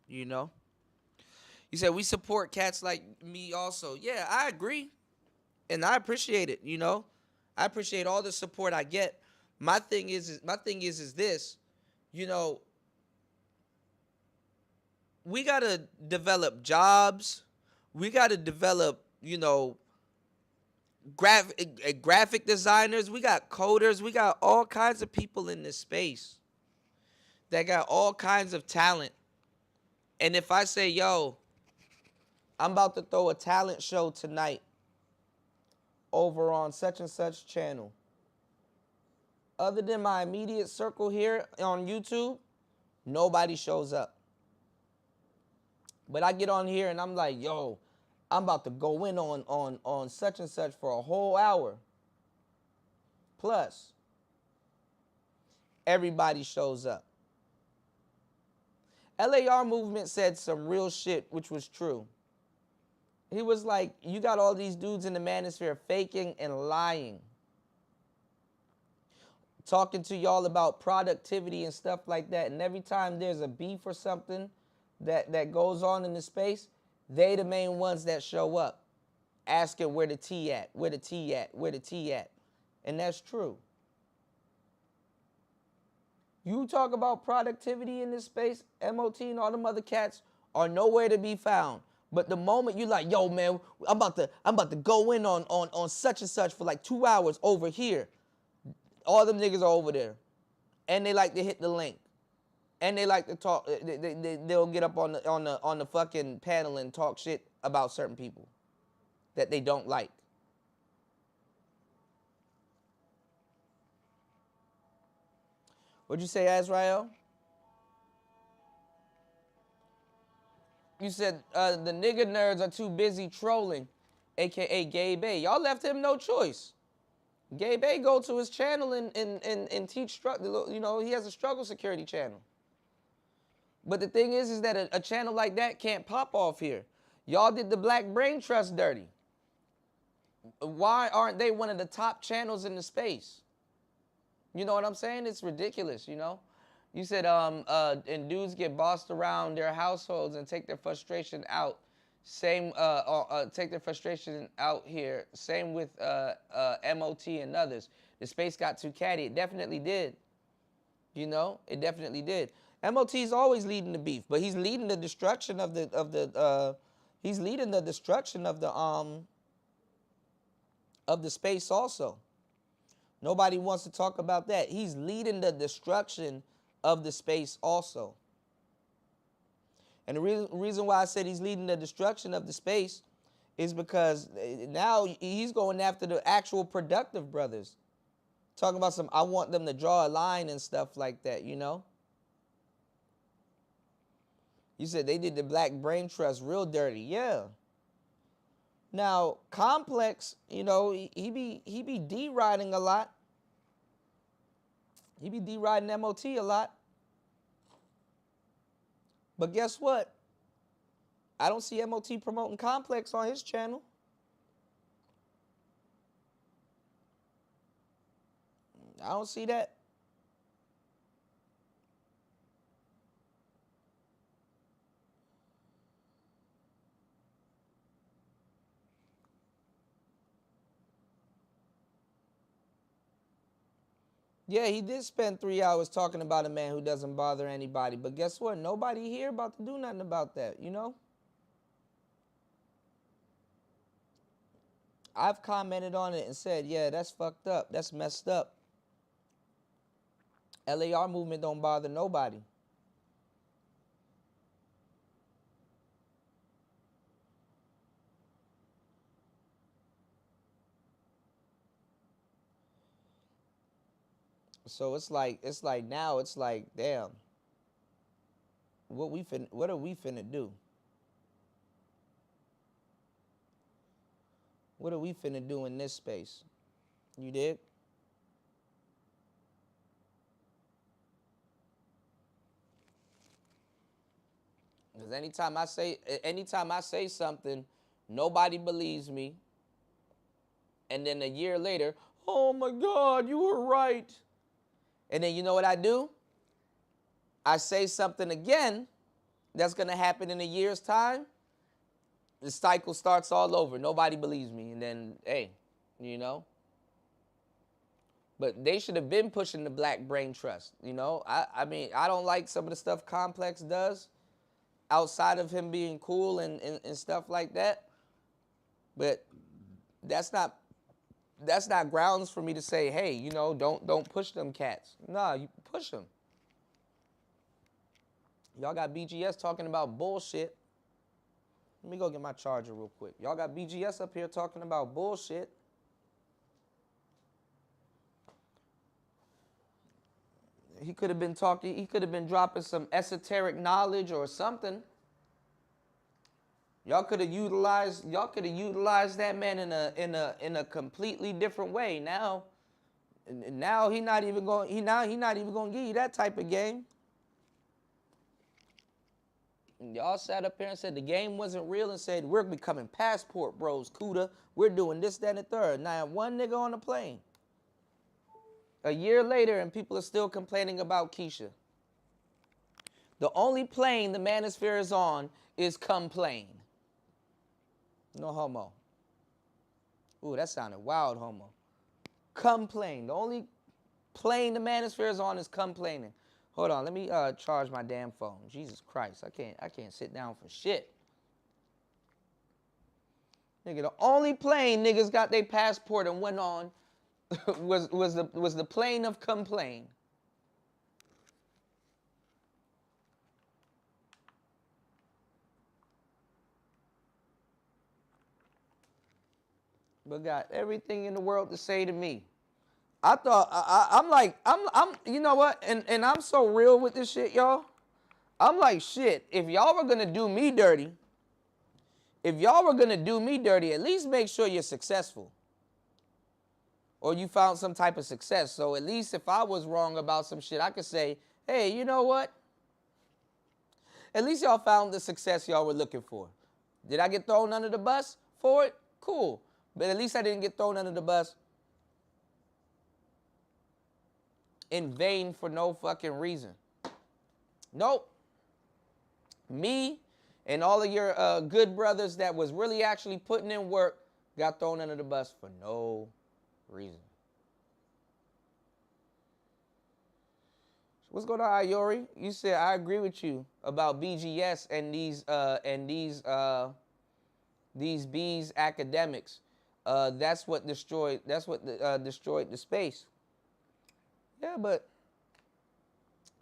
Speaker 1: You know? You said, we support cats like me also. Yeah, I agree. And I appreciate it, you know? I appreciate all the support I get. My thing is this, you know, we got to develop jobs. We got to develop, you know, graphic designers. We got coders. We got all kinds of people in this space that got all kinds of talent. And if I say, yo, I'm about to throw a talent show tonight over on such and such channel, other than my immediate circle here on YouTube, nobody shows up. But I get on here and I'm like, yo, I'm about to go in on such and such for a whole hour. Plus, everybody shows up. LAR movement said some real shit, which was true. He was like, you got all these dudes in the manosphere faking and lying, talking to y'all about productivity and stuff like that. And every time there's a beef or something that goes on in the space, they the main ones that show up, asking where the tea at, where the tea at, where the tea at. And that's true. You talk about productivity in this space, MOT and all them other cats are nowhere to be found. But the moment you like, yo, man, I'm about to go in on such and such for like 2 hours over here, all them niggas are over there. And they like to hit the link. And they like to talk. They'll get up on the fucking panel and talk shit about certain people that they don't like. What'd you say, Azrael? You said the nigga nerds are too busy trolling, a.k.a. Gay Bay. Y'all left him no choice. Gay Bay go to his channel and teach, you know, he has a struggle security channel. But the thing is that a channel like that can't pop off here. Y'all did the Black Brain Trust dirty. Why aren't they one of the top channels in the space? You know what I'm saying? It's ridiculous, you know? You said, and dudes get bossed around their households and take their frustration out. Same, take their frustration out here. Same with MOT and others. The space got too catty. It definitely did. You know, it definitely did. MOT's always leading the beef, but he's leading the destruction of he's leading the destruction of the space also. Nobody wants to talk about that. He's leading the destruction of the space also. And the reason why I said he's leading the destruction of the space is because now he's going after the actual productive brothers. Talking about I want them to draw a line and stuff like that, you know? You said they did the Black Brain Trust real dirty. Yeah. Now, Complex, you know, he be D-riding a lot. He be D-riding MOT a lot. But guess what? I don't see MOT promoting Complex on his channel. I don't see that. Yeah, he did spend 3 hours talking about a man who doesn't bother anybody. But guess what? Nobody here about to do nothing about that, you know? I've commented on it and said, yeah, that's fucked up. That's messed up. LAR movement don't bother nobody. So it's like now it's like, damn, what are we finna do? What are we finna do in this space? You dig? Because anytime I say something, nobody believes me. And then a year later, oh my God, you were right. And then you know what I do? I say something again that's gonna happen in a year's time. The cycle starts all over. Nobody believes me. And then, hey, you know. But they should have been pushing the black brain trust. You know, I mean, I don't like some of the stuff Complex does outside of him being cool and stuff like that. But that's not grounds for me to say, hey, you know, don't push them cats. Nah, you push them. Y'all got BGS talking about bullshit. Let me go get my charger real quick. Y'all got BGS up here talking about bullshit. He could have been talking, he could have been dropping some esoteric knowledge or something. Y'all could have utilized that man in a completely different way. Now he not even going to give you that type of game. And y'all sat up here and said the game wasn't real and said we're becoming passport bros, Cuda. We're doing this, that, and the third. Now one nigga on the plane. A year later and people are still complaining about Keisha. The only plane the manosphere is on is complain. No homo. Ooh, that sounded wild, homo. Complain. The only plane the manosphere is on is complaining. Hold on, let me charge my damn phone. Jesus Christ, I can't sit down for shit. Nigga, the only plane niggas got their passport and went on was the plane of complain. But got everything in the world to say to me. I thought I'm you know what? And I'm so real with this shit, y'all. I'm like, shit, if y'all were gonna do me dirty, at least make sure you're successful. Or you found some type of success. So at least if I was wrong about some shit, I could say, hey, you know what? At least y'all found the success y'all were looking for. Did I get thrown under the bus for it? Cool. But at least I didn't get thrown under the bus in vain for no fucking reason. Nope. Me and all of your good brothers that was really actually putting in work got thrown under the bus for no reason. What's going on, Iori? You said I agree with you about BGS and these bees academics. That's what destroyed the space. Yeah, but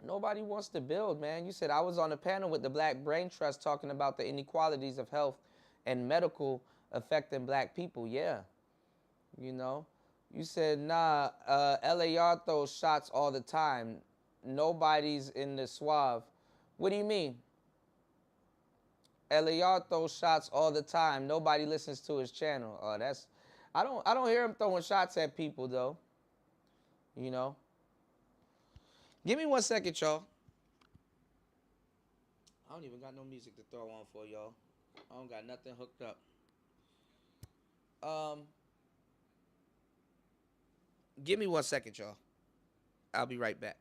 Speaker 1: nobody wants to build, man. You said I was on a panel with the Black Brain Trust talking about the inequalities of health and medical affecting black people. Yeah, you know. You said, nah, LAR throws shots all the time. Nobody's in the suave. What do you mean? LAR throws shots all the time. Nobody listens to his channel. I don't hear him throwing shots at people though. You know. Give me 1 second, y'all. I don't even got no music to throw on for y'all. I don't got nothing hooked up. Give me 1 second, y'all. I'll be right back.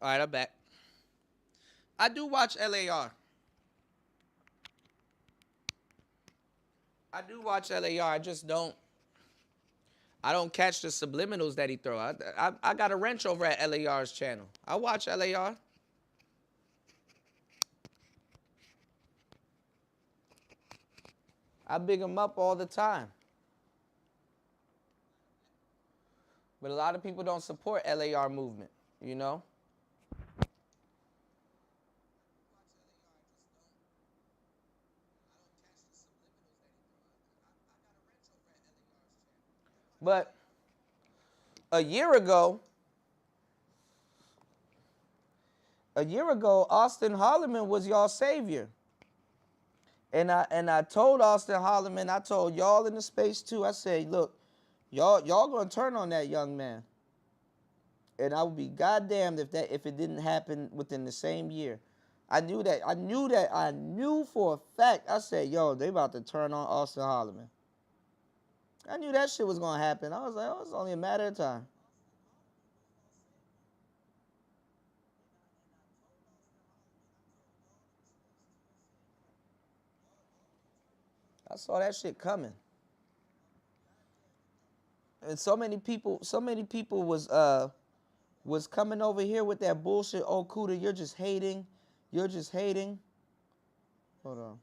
Speaker 1: All right, I'm back. I do watch LAR. I do watch LAR. I just don't. I don't catch the subliminals that he throw. I got a wrench over at LAR's channel. I watch LAR. I big him up all the time. But a lot of people don't support LAR movement, you know? But a year ago, Austin Holloman was y'all savior. And I told Austin Holloman, I told y'all in the space too, I said, look, y'all gonna turn on that young man. And I would be goddamned if it didn't happen within the same year. I knew for a fact. I said, yo, they about to turn on Austin Holloman. I knew that shit was gonna happen. I was like, oh, it's only a matter of time. I saw that shit coming. And so many people was coming over here with that bullshit. Oh, Kuda, you're just hating. You're just hating. Hold on.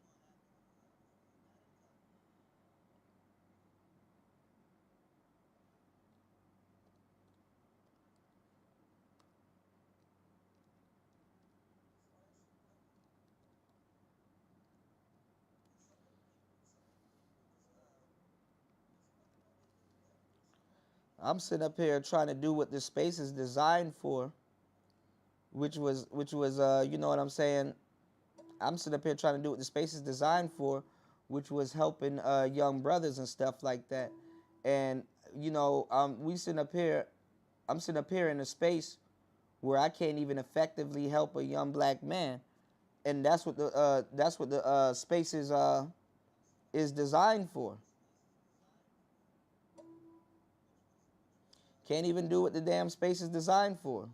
Speaker 1: I'm sitting up here trying to do what this space is designed for, which was you know what I'm saying. I'm sitting up here trying to do what the space is designed for, which was helping young brothers and stuff like that. And you know, we sitting up here. I'm sitting up here in a space where I can't even effectively help a young black man, and that's what the space is designed for. Can't even do what the damn space is designed for.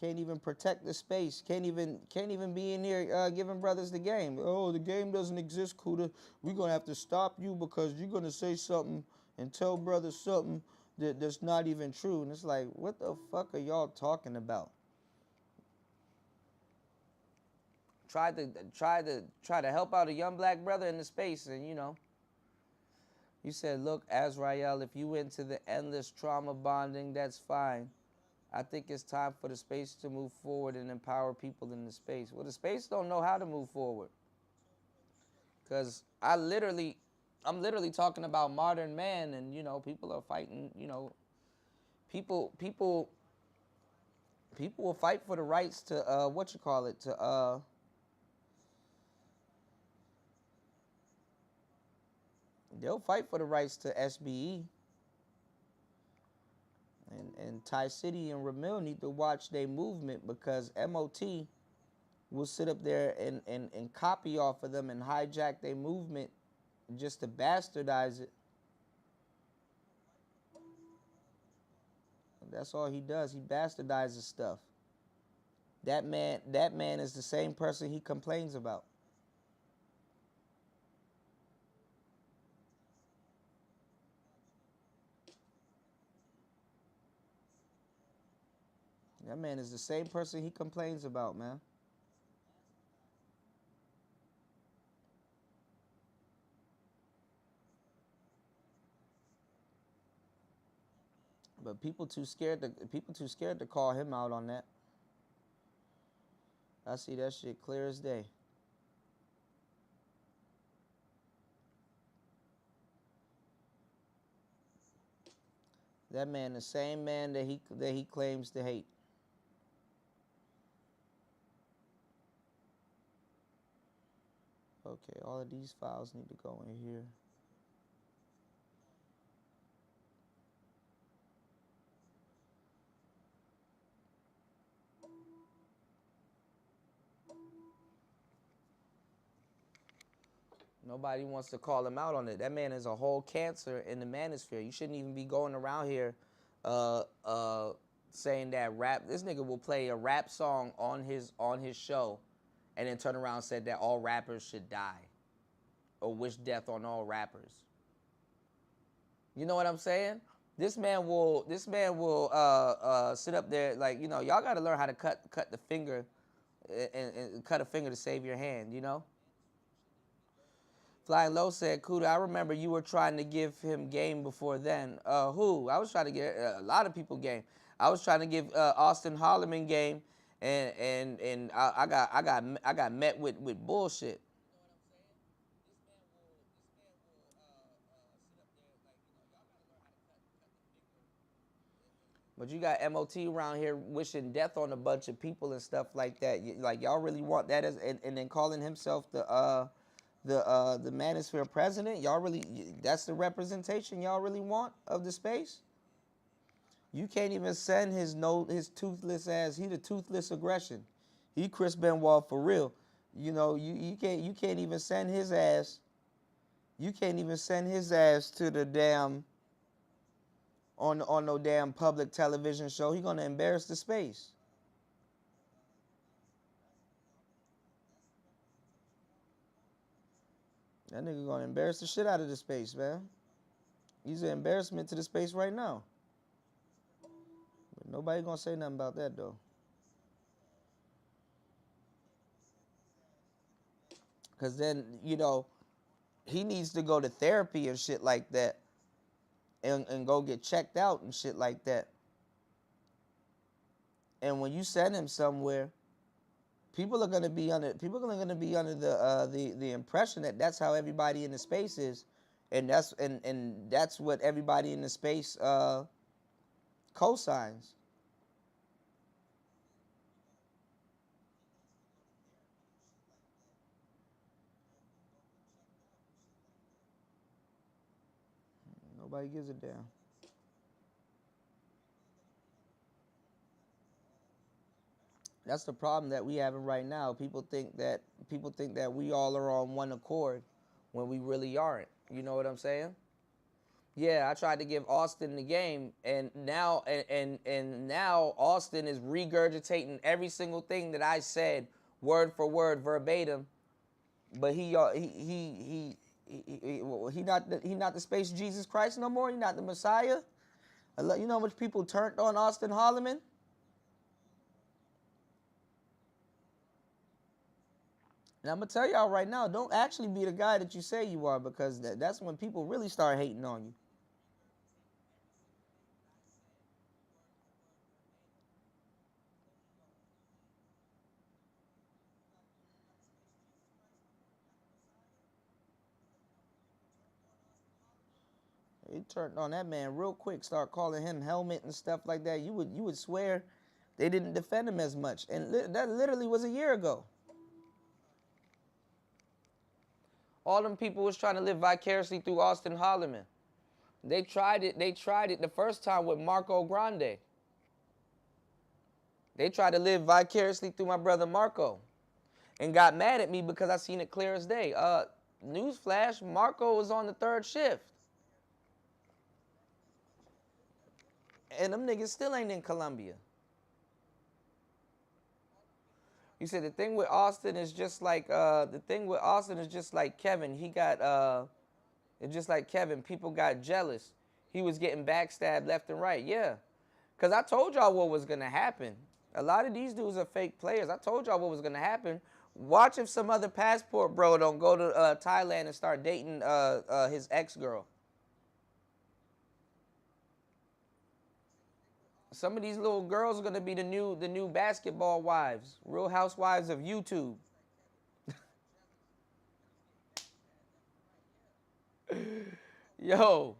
Speaker 1: Can't even protect the space. Can't even be in here giving brothers the game. Oh, the game doesn't exist, Kuda. We're gonna have to stop you because you're gonna say something and tell brothers something that's not even true. And it's like, what the fuck are y'all talking about? Try to help out a young black brother in the space, and you know, you said, look, Azrael, if you into the endless trauma bonding, that's fine. I think it's time for the space to move forward and empower people in the space. Well, the space don't know how to move forward. Cause I'm literally talking about modern man, and you know, people are fighting. You know, people, people, people will fight for the rights to what you call it, to they'll fight for the rights to SBE, and Ty City and Ramil need to watch their movement because MOT will sit up there and copy off of them and hijack their movement just to bastardize it. That's all he does. He bastardizes stuff. That man is the same person he complains about. That man is the same person he complains about, man. But people too scared to call him out on that. I see that shit clear as day. That man, the same man that he claims to hate. Okay, all of these files need to go in here. Nobody wants to call him out on it. That man is a whole cancer in the manosphere. You shouldn't even be going around here uh, uh, saying that rap. This nigga will play a rap song on his show and then turn around and said that all rappers should die or wish death on all rappers. You know what I'm saying? This man will sit up there like, you know, y'all got to learn how to cut the finger and cut a finger to save your hand, you know? Flying Low said, Kuda, I remember you were trying to give him game before then. Who? I was trying to get a lot of people game. I was trying to give Austin Holloman game, and I got met with bullshit. But you got MOT around here wishing death on a bunch of people and stuff like that. Like y'all really want that as, and then calling himself the manosphere president. Y'all really, that's the representation y'all really want of the space? You can't even send his toothless ass. He the toothless aggression. He Chris Benoit for real. You know, you can't even send his ass. You can't even send his ass to the damn on no damn public television show. He gonna embarrass the space. That nigga gonna embarrass the shit out of the space, man. He's an embarrassment to the space right now. But nobody gonna say nothing about that though. Cause then, you know, he needs to go to therapy and shit like that. And go get checked out and shit like that. And when you send him somewhere, people are gonna be under the impression that that's how everybody in the space is, and that's what everybody in the space cosigns. Nobody gives a damn. That's the problem that we having right now. People think that we all are on one accord when we really aren't. You know what I'm saying? Yeah, I tried to give Austin the game, and now and now Austin is regurgitating every single thing that I said word for word verbatim. But he not the space Jesus Christ no more. He not the Messiah. You know how much people turned on Austin Holloman? And I'm gonna tell y'all right now, don't actually be the guy that you say you are, because that's when people really start hating on you. He turned on that man real quick, start calling him helmet and stuff like that. You would swear they didn't defend him as much, and that literally was a year ago. All them people was trying to live vicariously through Austin Holloman. They tried it. They tried it the first time with Marco Grande. They tried to live vicariously through my brother Marco, and got mad at me because I seen it clear as day. Newsflash: Marco was on the third shift, and them niggas still ain't in Colombia. You said the thing with Austin is just like Kevin. He got it's just like Kevin. People got jealous. He was getting backstabbed left and right. Yeah, cause I told y'all what was gonna happen. A lot of these dudes are fake players. I told y'all what was gonna happen. Watch if some other passport bro don't go to Thailand and start dating his ex-girl. Some of these little girls are gonna be the new basketball wives, Real Housewives of YouTube. Yo,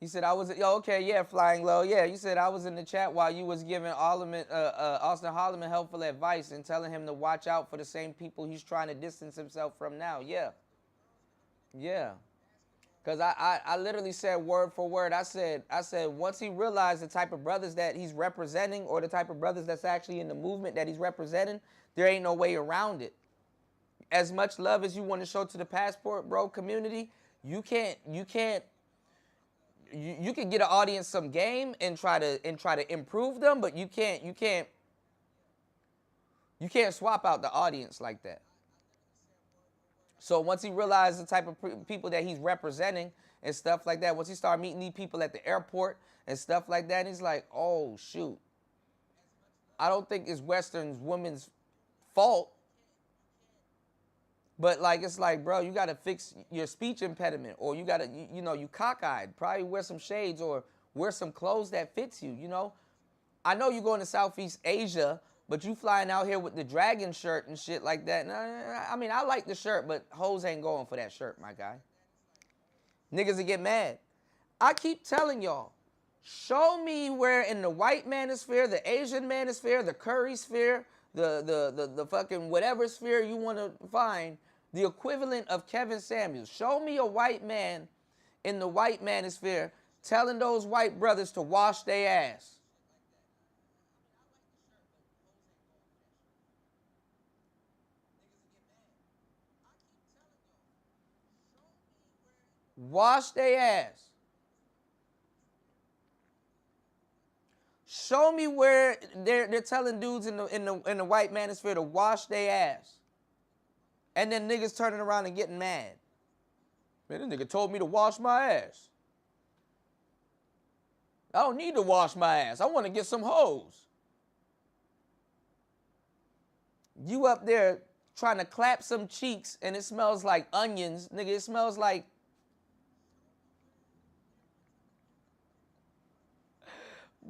Speaker 1: you said I was. Yo, okay, yeah, Flying Low. Yeah, you said I was in the chat while you was giving Austin Holloman helpful advice and telling him to watch out for the same people he's trying to distance himself from now. Yeah, yeah. Because I literally said word for word. I said once he realized the type of brothers that he's representing, or the type of brothers that's actually in the movement that he's representing, there ain't no way around it. as much love as you want to show to the Passport Bro community, you can get an audience some game and try to improve them, but you can't swap out the audience like that. So once he realized the type of people that he's representing and stuff like that, once he started meeting these people at the airport and stuff like that, he's like, oh shoot, I don't think it's Western women's fault. But like, it's like, bro, you got to fix your speech impediment, or you got to, you cockeyed. Probably wear some shades or wear some clothes that fits you, I know you're going to Southeast Asia, but you flying out here with the dragon shirt and shit like that. I mean, I like the shirt, but hoes ain't going for that shirt, my guy. Niggas will get mad. I keep telling y'all, show me where in the white manosphere, the Asian manosphere, the curry sphere, the fucking whatever sphere you want to find, the equivalent of Kevin Samuels. Show me a white man in the white manosphere telling those white brothers to wash their ass. Wash their ass. Show me where they're telling dudes in the white manosphere to wash their ass. And then niggas turning around and getting mad. Man, this nigga told me to wash my ass. I don't need to wash my ass. I want to get some hoes. You up there trying to clap some cheeks and it smells like onions. Nigga, it smells like...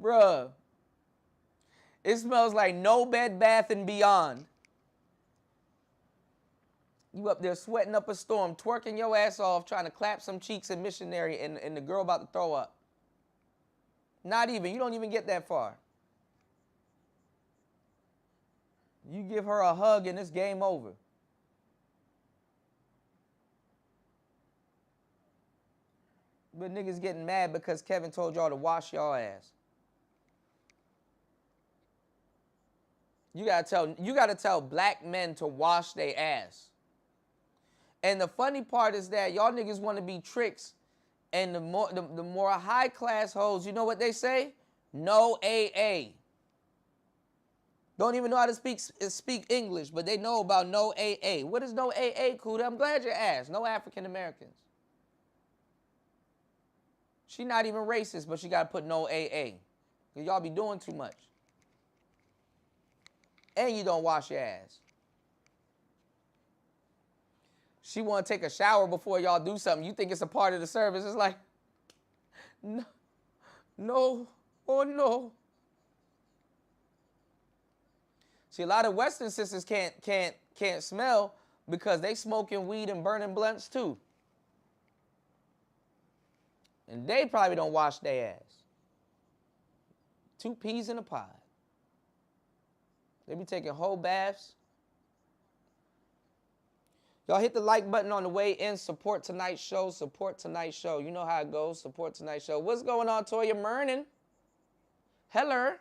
Speaker 1: Bruh. It smells like no Bed Bath & Beyond. You up there sweating up a storm, twerking your ass off, trying to clap some cheeks and missionary, and the girl about to throw up. Not even. You don't even get that far. You give her a hug and it's game over. But niggas getting mad because Kevin told y'all to wash y'all ass. You gotta tell black men to wash their ass. And the funny part is that y'all niggas want to be tricks, and the more high class hoes, you know what they say? No AA. Don't even know how to speak English, but they know about no AA. What is no AA, Kuda? I'm glad you asked. No African Americans. She not even racist, but she got to put no AA. Y'all be doing too much. And you don't wash your ass. She want to take a shower before y'all do something. You think it's a part of the service. It's like, no, oh no. See, a lot of Western sisters can't smell because they smoking weed and burning blunts too. And they probably don't wash their ass. 2 peas in a pod. They be taking whole baths. Y'all hit the like button on the way in. Support tonight's show. Support tonight's show. You know how it goes. Support tonight's show. What's going on, Toya Mernon? Hello.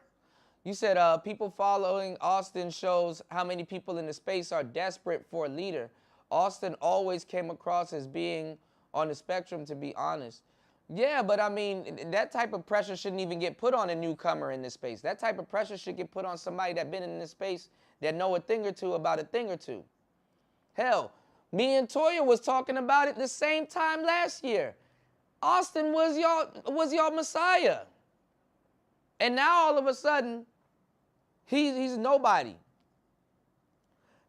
Speaker 1: You said people following Austin shows how many people in the space are desperate for a leader. Austin always came across as being on the spectrum, to be honest. Yeah, but I mean, that type of pressure shouldn't even get put on a newcomer in this space. That type of pressure should get put on somebody that's been in this space that know a thing or two about a thing or two. Hell, me and Toya was talking about it the same time last year. Austin was y'all messiah. And now all of a sudden, he's nobody.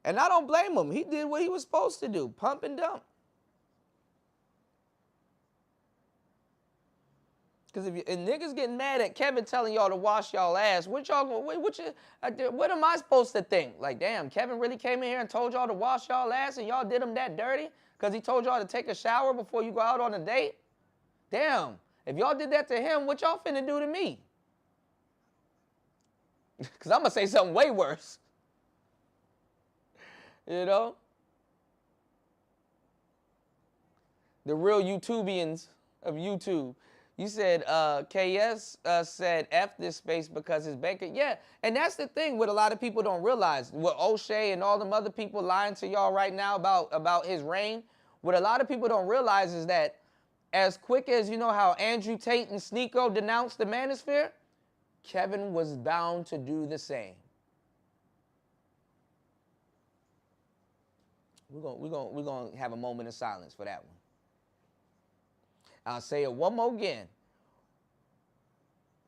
Speaker 1: And I don't blame him. He did what he was supposed to do, pump and dump. Because if niggas getting mad at Kevin telling y'all to wash y'all ass, what am I supposed to think? Like, damn, Kevin really came in here and told y'all to wash y'all ass and y'all did him that dirty? Because he told y'all to take a shower before you go out on a date? Damn, if y'all did that to him, what y'all finna do to me? Because I'm going to say something way worse. You know? The real YouTubians of YouTube. You said KS said F this space because his banker. Yeah, and that's the thing what a lot of people don't realize. What O'Shea and all them other people lying to y'all right now about his reign. What a lot of people don't realize is that as quick as you know how Andrew Tate and Sneeko denounced the manosphere, Kevin was bound to do the same. We're gonna have a moment of silence for that one. I'll say it one more again.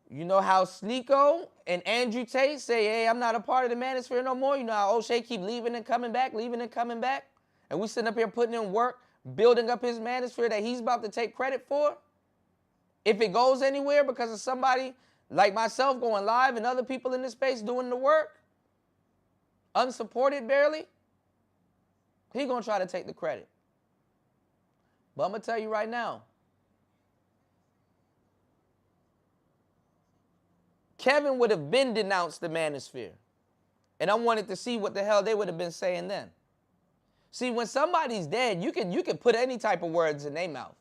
Speaker 1: You know how Sneeko and Andrew Tate say, hey, I'm not a part of the manosphere no more? You know how O'Shea keep leaving and coming back, leaving and coming back? And we sitting up here putting in work, building up his manosphere that he's about to take credit for? If it goes anywhere because of somebody like myself going live and other people in this space doing the work, unsupported barely, he gonna try to take the credit. But I'm gonna tell you right now, Kevin would have been denounced the manosphere. And I wanted to see what the hell they would have been saying then. See, when somebody's dead, you can put any type of words in their mouth.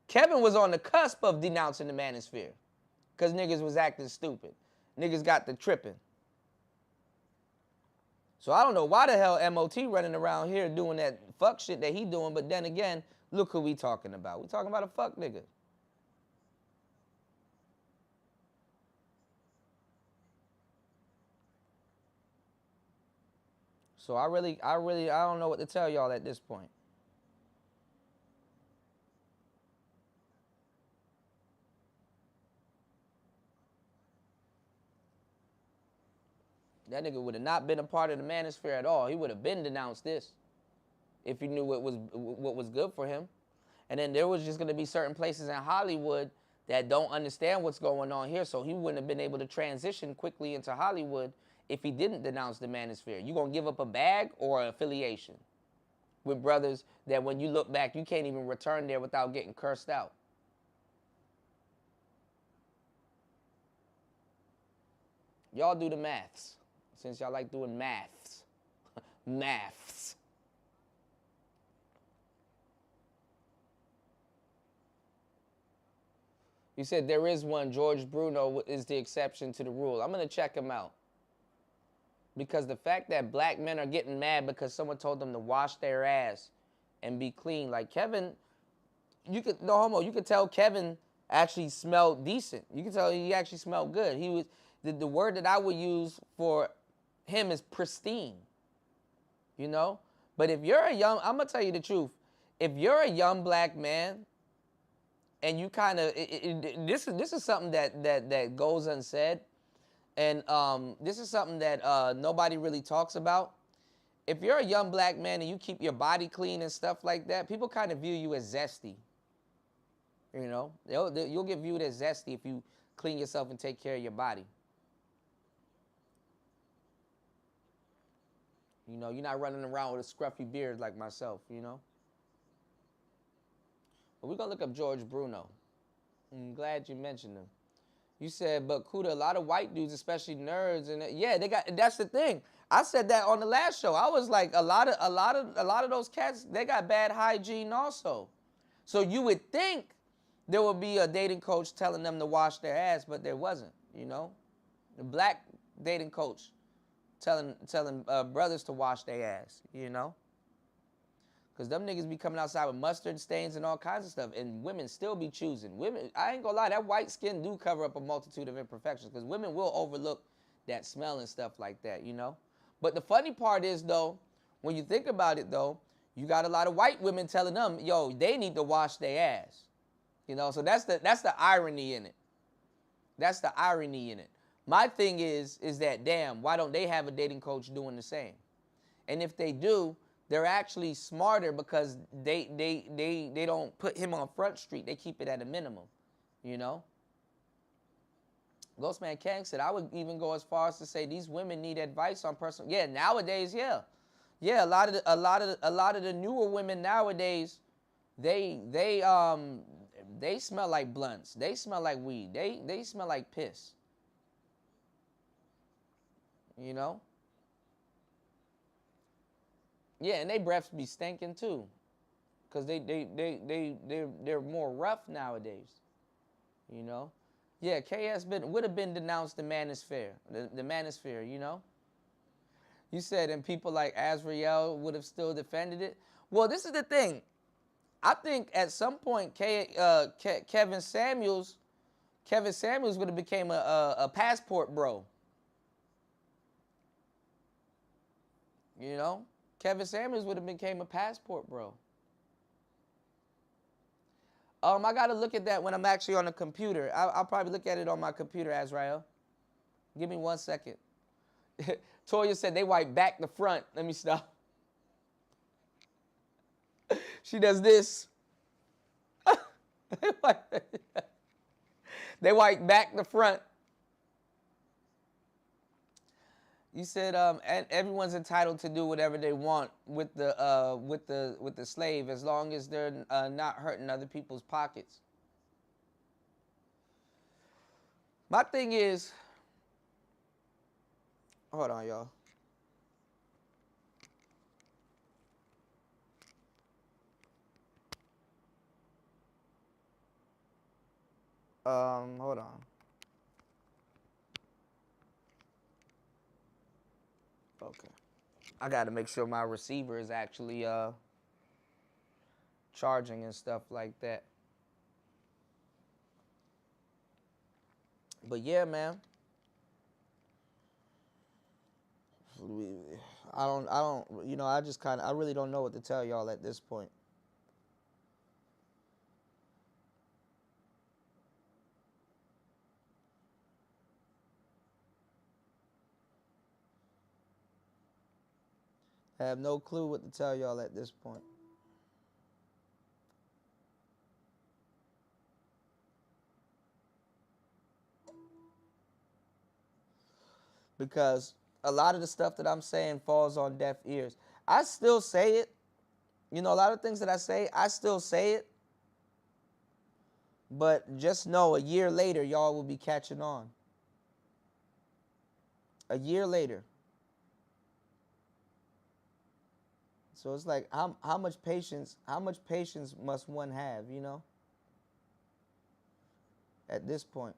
Speaker 1: Kevin was on the cusp of denouncing the manosphere because niggas was acting stupid. Niggas got the tripping. So I don't know why the hell MOT running around here doing that fuck shit that he doing, but then again, look who we talking about. We talking about a fuck nigga. So I don't know what to tell y'all at this point. That nigga would have not been a part of the manosphere at all. He would have been denounced this if he knew what was good for him. And then there was just going to be certain places in Hollywood that don't understand what's going on here, so he wouldn't have been able to transition quickly into Hollywood if he didn't denounce the manosphere. You going to give up a bag or an affiliation with brothers that when you look back, you can't even return there without getting cursed out. Y'all do the maths, since y'all like doing maths. Maths. You said there is one, George Bruno is the exception to the rule. I'm going to check him out. Because the fact that black men are getting mad because someone told them to wash their ass and be clean. Like Kevin, you could, no homo, you could tell Kevin actually smelled decent. You could tell he actually smelled good. He was, the word that I would use for him is pristine. You know? But if you're a young, I'm going to tell you the truth. If you're a young black man and you kind of, this is something that goes unsaid. And this is something that nobody really talks about. If you're a young black man and you keep your body clean and stuff like that, people kind of view you as zesty. You know, you'll get viewed as zesty if you clean yourself and take care of your body. You know, you're not running around with a scruffy beard like myself, you know. But we're going to look up George Bruno. I'm glad you mentioned him. You said, but Kuda, a lot of white dudes, especially nerds, and yeah, they got. That's the thing. I said that on the last show. I was like, a lot of those cats, they got bad hygiene also. So you would think there would be a dating coach telling them to wash their ass, but there wasn't. You know, the black dating coach telling brothers to wash their ass. You know. Because them niggas be coming outside with mustard stains and all kinds of stuff. And women still be choosing. Women, I ain't gonna lie, that white skin do cover up a multitude of imperfections. Because women will overlook that smell and stuff like that, you know? But the funny part is, though, when you think about it, though, you got a lot of white women telling them, yo, they need to wash their ass. You know, so that's the irony in it. That's the irony in it. My thing is that, damn, why don't they have a dating coach doing the same? And if they do, they're actually smarter because they don't put him on Front Street. They keep it at a minimum, you know? Ghostman Kang said, I would even go as far as to say these women need advice on personal. Yeah, nowadays, yeah. Yeah, a lot of the newer women nowadays, they smell like blunts. They smell like weed. They smell like piss. You know? Yeah, and they breaths be stinking too. because they're more rough nowadays. You know, yeah, KS would have been denounced the manosphere, the manosphere. You know, you said, and people like Azrael would have still defended it. Well, this is the thing. I think at some point, Kevin Samuels would have became a passport bro. You know, Kevin Samuels would have became a passport bro. I got to look at that when I'm actually on the computer. I'll probably look at it on my computer, Azrael. Give me 1 second. Toya said they wipe back the front. Let me stop. She does this. They wipe back the front. You said, and everyone's entitled to do whatever they want with the slave, as long as they're not hurting other people's pockets. My thing is, hold on, y'all. Hold on. Okay. I got to make sure my receiver is actually charging and stuff like that. But yeah, man. I really don't know what to tell y'all at this point. I have no clue what to tell y'all at this point. Because a lot of the stuff that I'm saying falls on deaf ears. I still say it. You know, a lot of things that I still say it. But just know a year later, y'all will be catching on. A year later. So it's like, how much patience must one have, you know? At this point.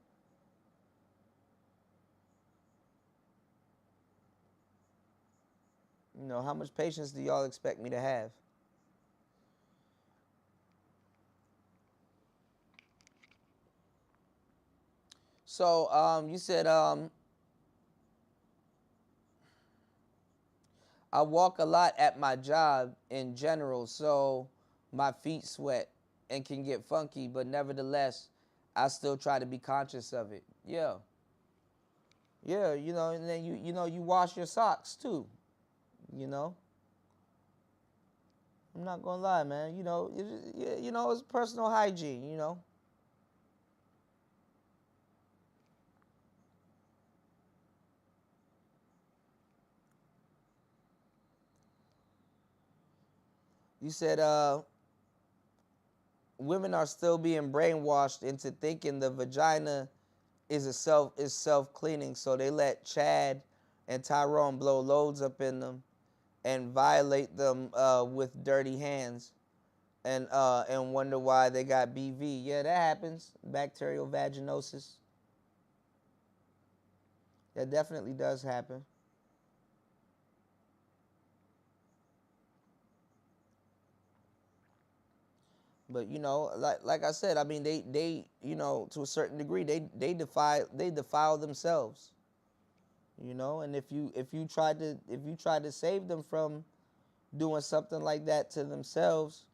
Speaker 1: You know, how much patience do y'all expect me to have? So, you said, I walk a lot at my job in general, so my feet sweat and can get funky, but nevertheless, I still try to be conscious of it. Yeah. Yeah, you know, and then you wash your socks too, you know. I'm not gonna lie, man. You know, it's personal hygiene, you know. You said women are still being brainwashed into thinking the vagina is self cleaning, so they let Chad and Tyrone blow loads up in them and violate them with dirty hands, and wonder why they got BV. Yeah, that happens. Bacterial vaginosis. That definitely does happen. But you know, like I said, I mean, they you know, to a certain degree, they defile themselves. You know, and if you try to save them from doing something like that to themselves,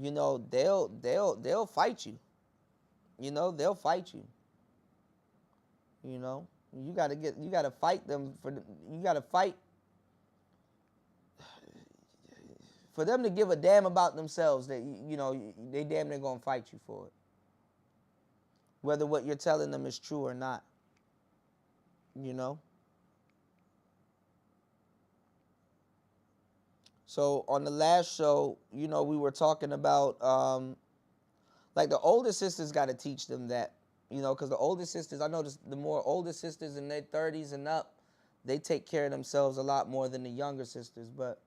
Speaker 1: you know, they'll fight you. You know, they'll fight you. You know, you gotta fight them you gotta fight for them to give a damn about themselves. That you know, they damn near gonna fight you for it, whether what you're telling them is true or not. You know. So on the last show, you know, we were talking about like the older sisters got to teach them that, you know, because the older sisters, I noticed the more older sisters in their 30s and up, they take care of themselves a lot more than the younger sisters. But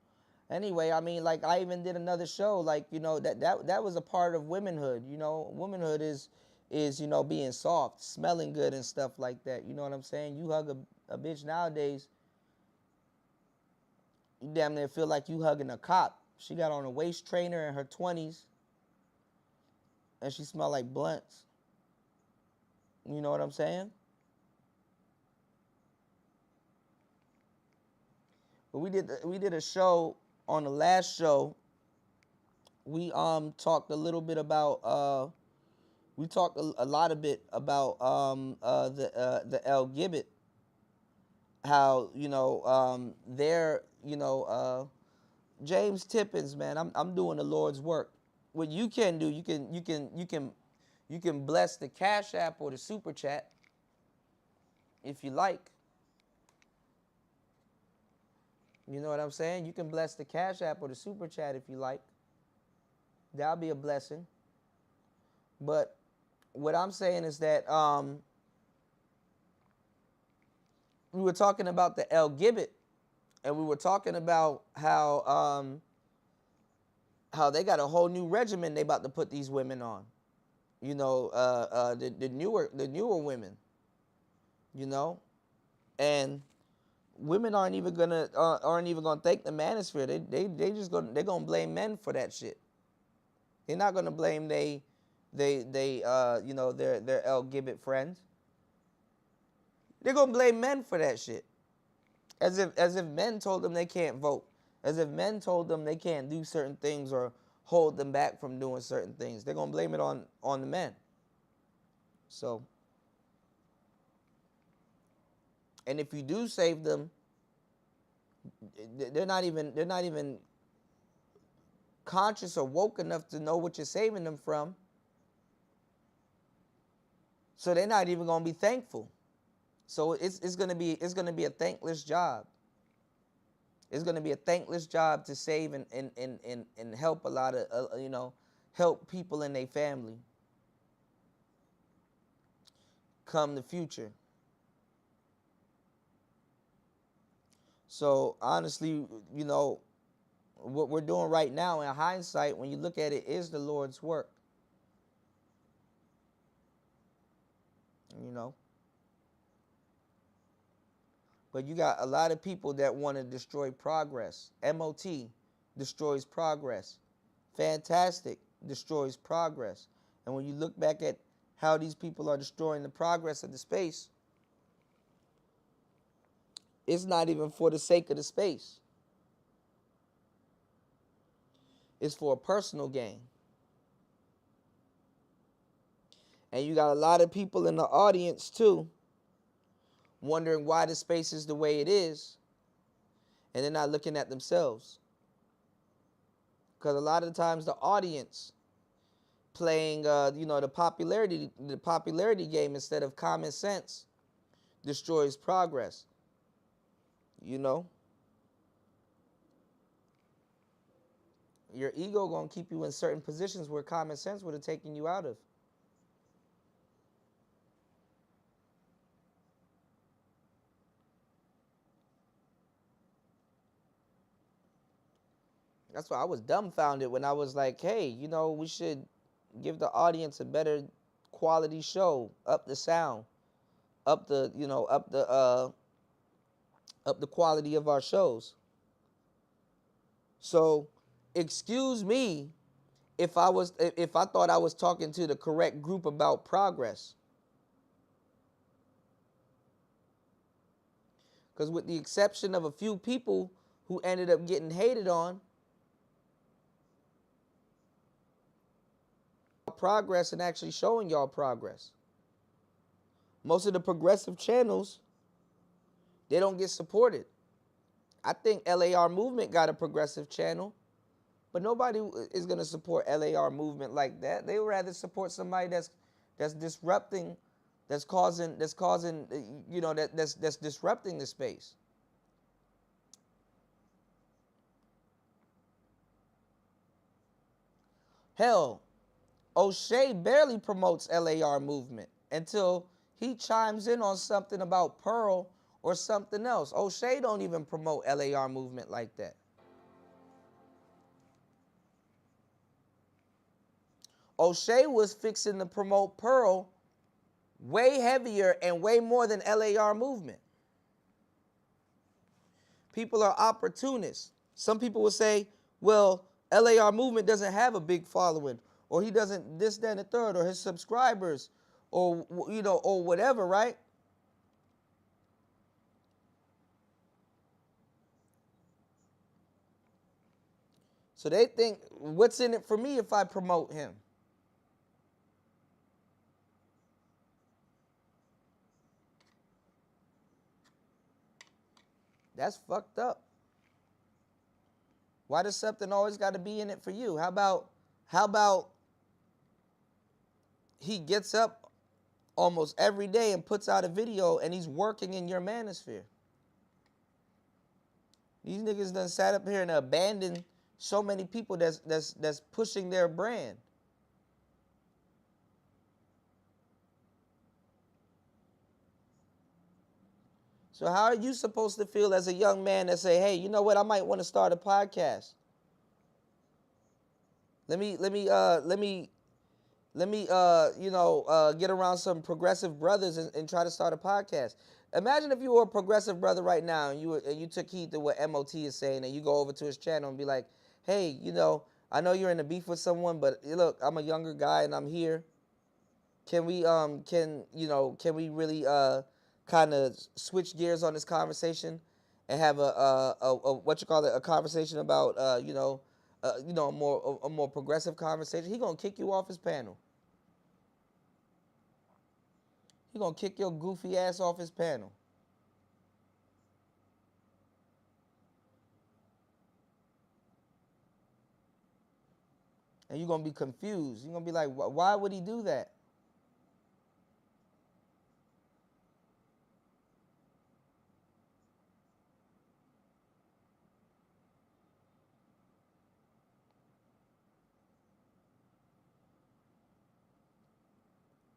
Speaker 1: Anyway, I mean, like I even did another show, like, you know, that was a part of womanhood. You know, womanhood is, you know, being soft, smelling good and stuff like that. You know what I'm saying? You hug a bitch nowadays, you damn near feel like you hugging a cop. She got on a waist trainer in her 20s and she smelled like blunts. You know what I'm saying? But we did a show on the last show. We talked a little bit about we talked a lot of bit about the El Gibbet, how, you know, they're, you know, James Tippins, man, I'm doing the Lord's work. What you can do, you can bless the Cash App or the Super Chat if you like. You know what I'm saying? You can bless the Cash App or the Super Chat if you like. That'll be a blessing. But what I'm saying is that we were talking about the El Gibbet, and we were talking about how they got a whole new regimen they about to put these women on. You know, the newer women. You know, and women aren't even gonna thank the manosphere. They're gonna blame men for that shit. They're not gonna blame you know, their El Gibbet friends. They're gonna blame men for that shit. As if men told them they can't vote. As if men told them they can't do certain things or hold them back from doing certain things. They're gonna blame it on the men. So, and if you do save them, they're not even conscious or woke enough to know what you're saving them from. So they're not even gonna be thankful. So it's gonna be a thankless job. It's gonna be a thankless job to save and help a lot of you know, help people in their family come the future. So honestly, you know, what we're doing right now in hindsight, when you look at it, is the Lord's work. You know. But you got a lot of people that want to destroy progress. MOT destroys progress. Fantastic destroys progress. And when you look back at how these people are destroying the progress of the space, it's not even for the sake of the space. It's for a personal gain. And you got a lot of people in the audience too, wondering why the space is the way it is, and they're not looking at themselves. Because a lot of the times the audience playing, you know, the popularity game instead of common sense destroys progress. You know, your ego gonna keep you in certain positions where common sense would have taken you out of. That's why I was dumbfounded when I was like, hey, you know, we should give the audience a better quality show, up the sound, up the, you know, up the quality of our shows. So, excuse me if I thought I was talking to the correct group about progress. Because with the exception of a few people who ended up getting hated on, progress and actually showing y'all progress. Most of the progressive channels, they don't get supported. I think LAR Movement got a progressive channel, but nobody is going to support LAR Movement like that. They would rather support somebody that's disrupting, that's causing, you know, that's disrupting the space. Hell, O'Shea barely promotes LAR Movement until he chimes in on something about Pearl or something else. O'Shea don't even promote LAR Movement like that. O'Shea was fixing to promote Pearl way heavier and way more than LAR movement. People are opportunists. Some people will say, well, LAR movement doesn't have a big following, or he doesn't this, that, and the third, or his subscribers, or, you know, or whatever, right? So they think, what's in it for me if I promote him? That's fucked up. Why does something always got to be in it for you? How about he gets up almost every day and puts out a video and he's working in your manosphere? These niggas done sat up here and abandoned so many people that's pushing their brand. So how are you supposed to feel as a young man that say, hey, you know what, I might want to start a podcast? Let me get around some progressive brothers and try to start a podcast. Imagine if you were a progressive brother right now and you took heed to what MOT is saying and you go over to his channel and be like, hey, you know, I know you're in a beef with someone, but look, I'm a younger guy and I'm here. Can we really kind of switch gears on this conversation and have a conversation about a more progressive conversation? He gonna kick you off his panel. He gonna kick your goofy ass off his panel. And you're gonna be confused. You're gonna be like, why would he do that?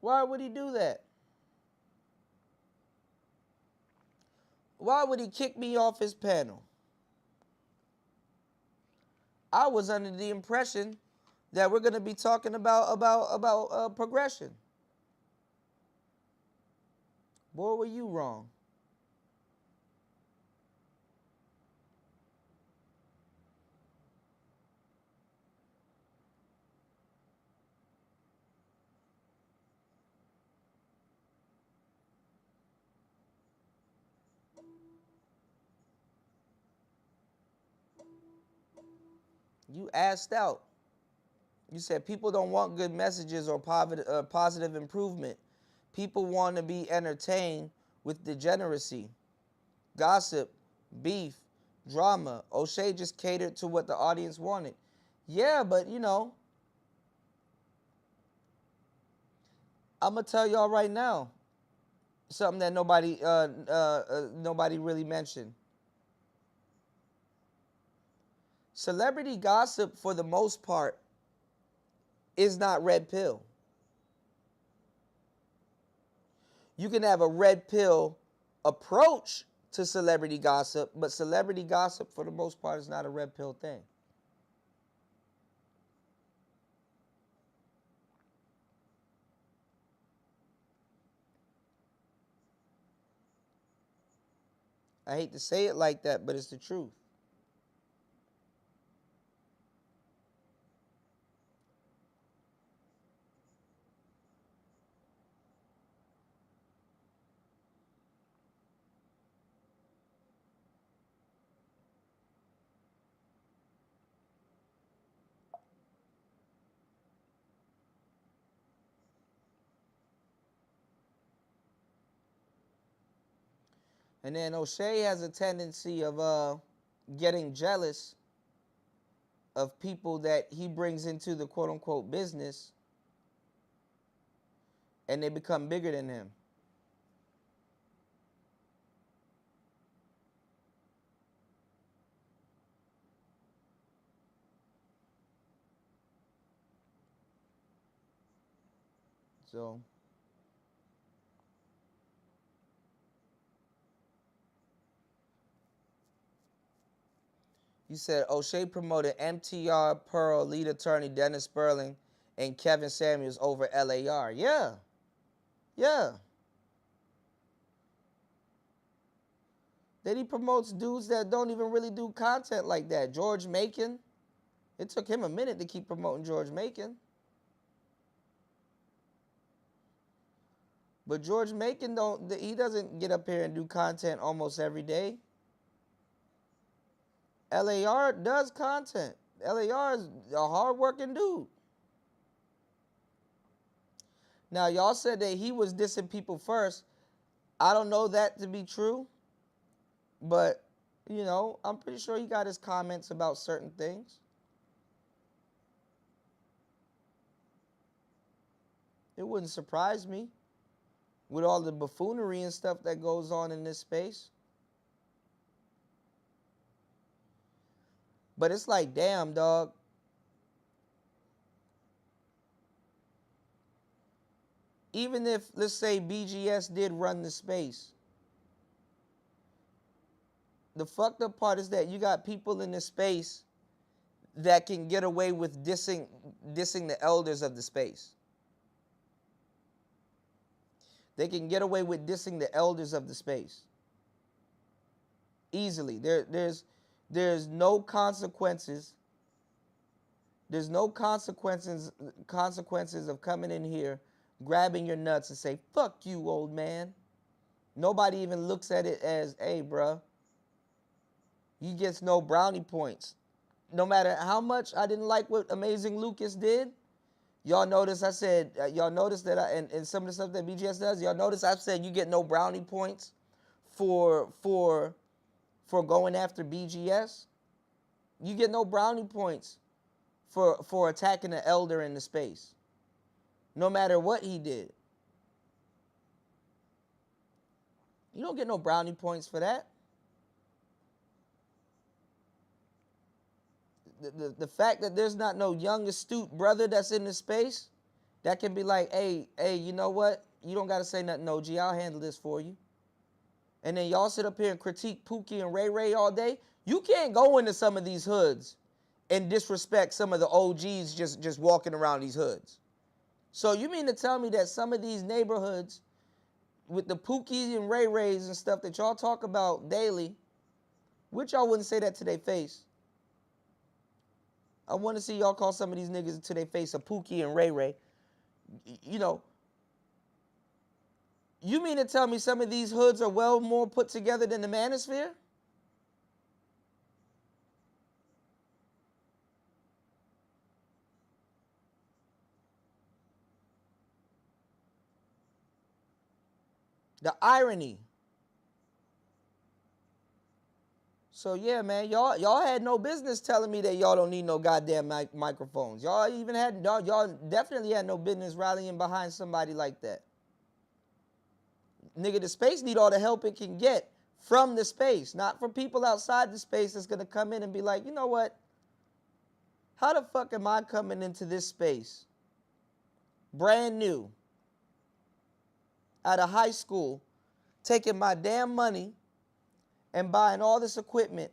Speaker 1: Why would he do that? Why would he kick me off his panel? I was under the impression that we're going to be talking about progression. Boy, were you wrong. You asked out. You said people don't want good messages or positive improvement. People want to be entertained with degeneracy, gossip, beef, drama. O'Shea just catered to what the audience wanted. Yeah, but you know, I'm gonna tell y'all right now something that nobody really mentioned. Celebrity gossip, for the most part, is not red pill. You can have a red pill approach to celebrity gossip, but celebrity gossip, for the most part, is not a red pill thing. I hate to say it like that, but it's the truth. And then O'Shea has a tendency of getting jealous of people that he brings into the quote unquote business, and they become bigger than him. So you said O'Shea promoted MTR, Pearl, lead attorney Dennis Sperling, and Kevin Samuels over LAR. Yeah. Yeah. Then he promotes dudes that don't even really do content like that. George Macon. It took him a minute to keep promoting George Macon. But George Macon he doesn't get up here and do content almost every day. LAR does content. LAR is a hard-working dude. Now, y'all said that he was dissing people first. I don't know that to be true. But, you know, I'm pretty sure he got his comments about certain things. It wouldn't surprise me with all the buffoonery and stuff that goes on in this space. But it's like, damn, dog. Even if, let's say, BGS did run the space, the fucked up part is that you got people in the space that can get away with dissing the elders of the space. They can get away with dissing the elders of the space easily. There's no consequences. There's no consequences of coming in here, grabbing your nuts and say, fuck you, old man. Nobody even looks at it as, hey, bruh, you get no brownie points. No matter how much I didn't like what Amazing Lucas did, y'all notice I said, y'all notice that and some of the stuff that BGS does, y'all notice I've said you get no brownie points for going after BGS. You get no brownie points for attacking an elder in the space, no matter what he did. You don't get no brownie points for that. The fact that there's not no young, astute brother that's in the space that can be like, hey, you know what? You don't got to say nothing, OG. I'll handle this for you. And then y'all sit up here and critique Pookie and Ray Ray all day. You can't go into some of these hoods and disrespect some of the OGs just walking around these hoods. So you mean to tell me that some of these neighborhoods with the Pookies and Ray Rays and stuff that y'all talk about daily, which y'all wouldn't say that to their face. I want to see y'all call some of these niggas to their face a Pookie and Ray Ray. You know, you mean to tell me some of these hoods are well more put together than the Manosphere? The irony. So yeah, man, y'all had no business telling me that y'all don't need no goddamn microphones. Y'all definitely had no business rallying behind somebody like that. Nigga, the space need all the help it can get from the space, not from people outside the space that's gonna come in and be like, you know what? How the fuck am I coming into this space, brand new, out of high school, taking my damn money and buying all this equipment,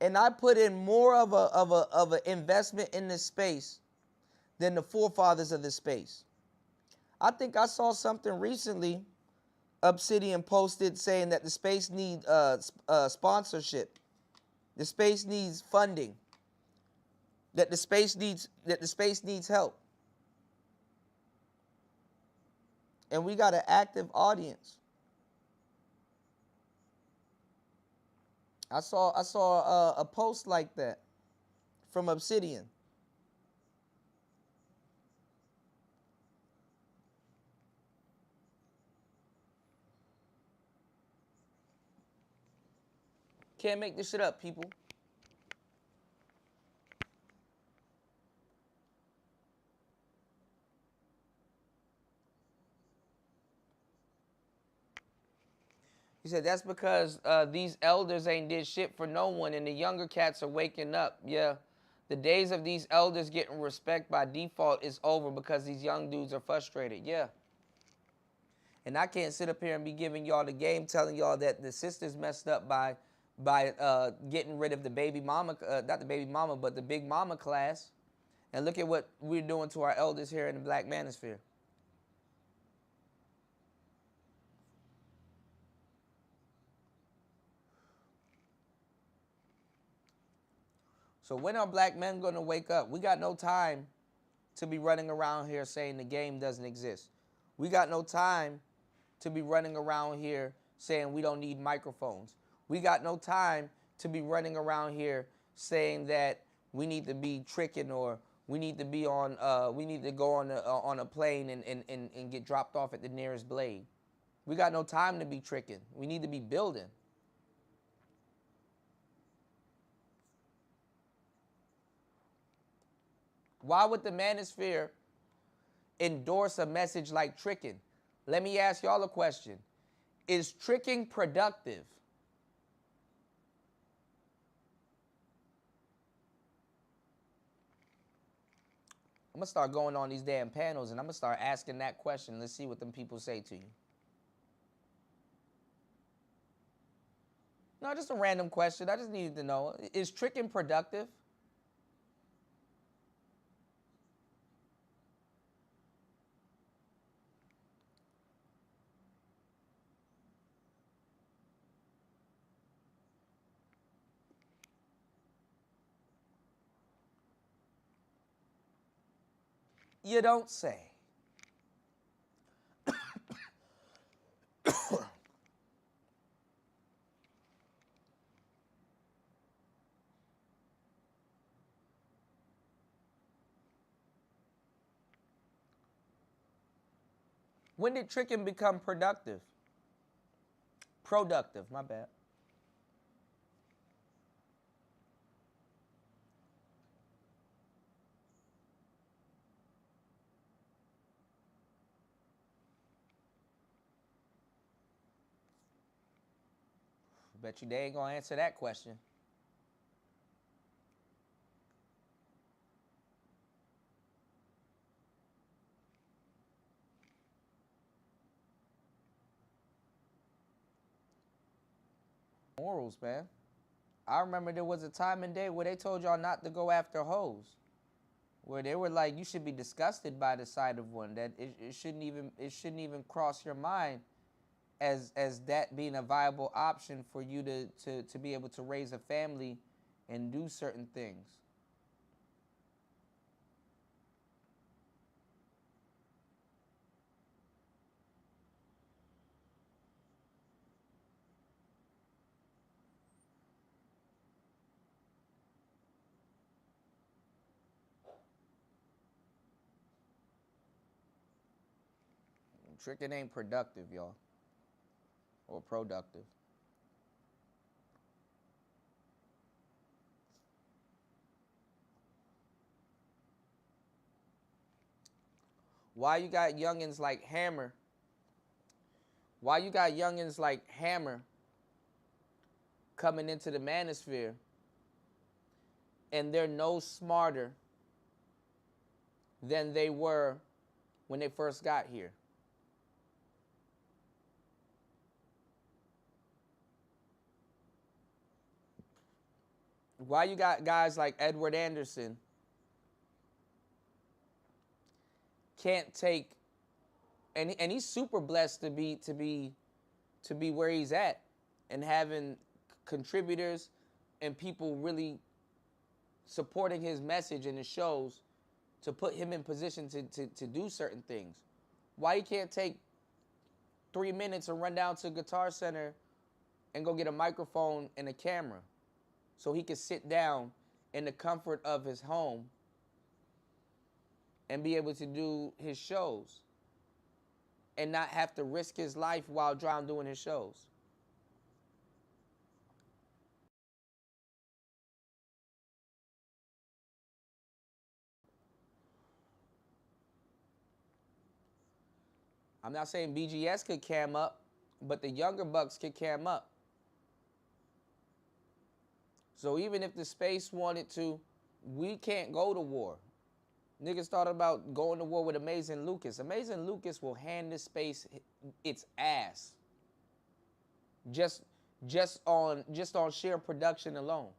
Speaker 1: and I put in more of a investment in this space than the forefathers of this space. I think I saw something recently Obsidian posted saying that the space needs sponsorship. The space needs funding. That the space needs help. And we got an active audience. I saw a post like that from Obsidian. Can't make this shit up, people. He said that's because these elders ain't did shit for no one and the younger cats are waking up. Yeah, the days of these elders getting respect by default is over because these young dudes are frustrated. Yeah. And I can't sit up here and be giving y'all the game telling y'all that the sisters messed up by getting rid of the baby mama, not the baby mama, but the big mama class. And look at what we're doing to our elders here in the Black Manosphere. So when are black men going to wake up? We got no time to be running around here saying the game doesn't exist. We got no time to be running around here saying we don't need microphones. We got no time to be running around here saying that we need to be tricking, or we need to be on, we need to go on a plane and get dropped off at the nearest blade. We got no time to be tricking. We need to be building. Why would the manosphere endorse a message like tricking? Let me ask y'all a question. Is tricking productive? I'm going to start going on these damn panels and I'm going to start asking that question. Let's see what them people say to you. No, just a random question. I just needed to know. Is tricking productive? You don't say. When did tricking become productive? Productive, my bad. Bet you they ain't gonna answer that question. Morals, man. I remember there was a time and day where they told y'all not to go after hoes. Where they were like, you should be disgusted by the sight of one. That it shouldn't even cross your mind as that being a viable option for you to be able to raise a family and do certain things. Tricking ain't productive, y'all. Or productive. Why you got youngins like Hammer? Why you got youngins like Hammer coming into the manosphere and they're no smarter than they were when they first got here? Why you got guys like Edward Anderson can't take, and he's super blessed to be where he's at and having contributors and people really supporting his message and his shows to put him in position to do certain things. Why he can't take 3 minutes and run down to Guitar Center and go get a microphone and a camera so he can sit down in the comfort of his home and be able to do his shows and not have to risk his life while doing his shows? I'm not saying BGS could cam up, but the younger bucks could cam up. So even if the space wanted to, we can't go to war. Niggas thought about going to war with Amazing Lucas. Amazing Lucas will hand this space its ass. Just on sheer production alone.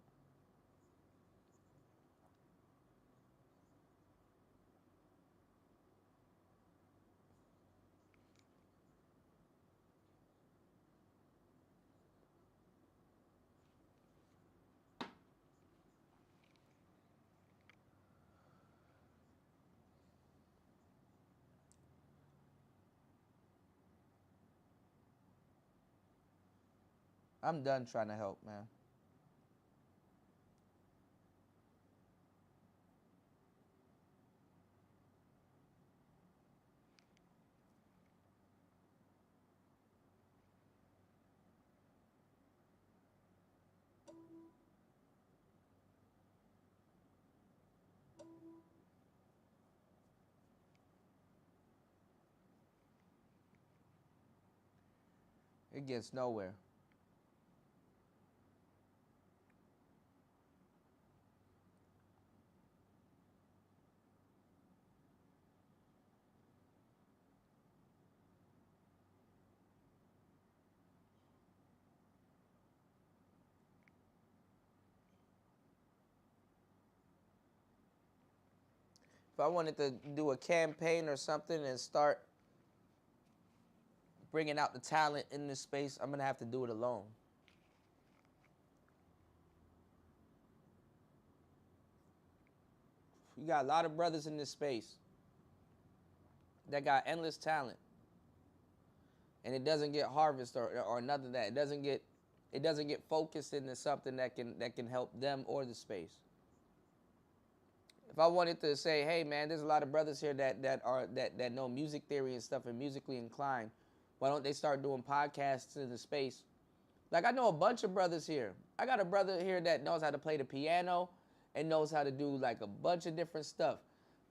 Speaker 1: I'm done trying to help, man. It gets nowhere. If I wanted to do a campaign or something and start bringing out the talent in this space, I'm going to have to do it alone. You got a lot of brothers in this space that got endless talent, and it doesn't get harvested or none of that. It doesn't get focused into something that can help them or the space. If I wanted to say, hey man, there's a lot of brothers here that know music theory and stuff and musically inclined, why don't they start doing podcasts in the space? Like, I know a bunch of brothers here. I got a brother here that knows how to play the piano and knows how to do like a bunch of different stuff.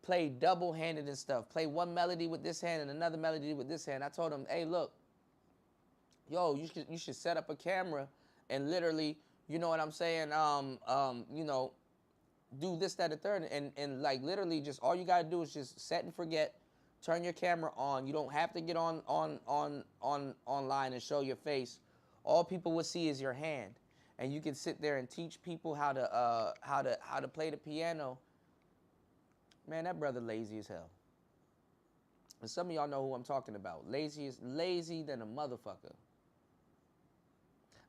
Speaker 1: Play double-handed and stuff. Play one melody with this hand and another melody with this hand. I told him, hey, look, yo, you should set up a camera and literally, you know what I'm saying, you know, do this, that, and third, and like literally just all you gotta do is just set and forget, turn your camera on. You don't have to get online and show your face. All people will see is your hand, and you can sit there and teach people how to play the piano. Man, that brother lazy as hell. And some of y'all know who I'm talking about. Lazy than a motherfucker.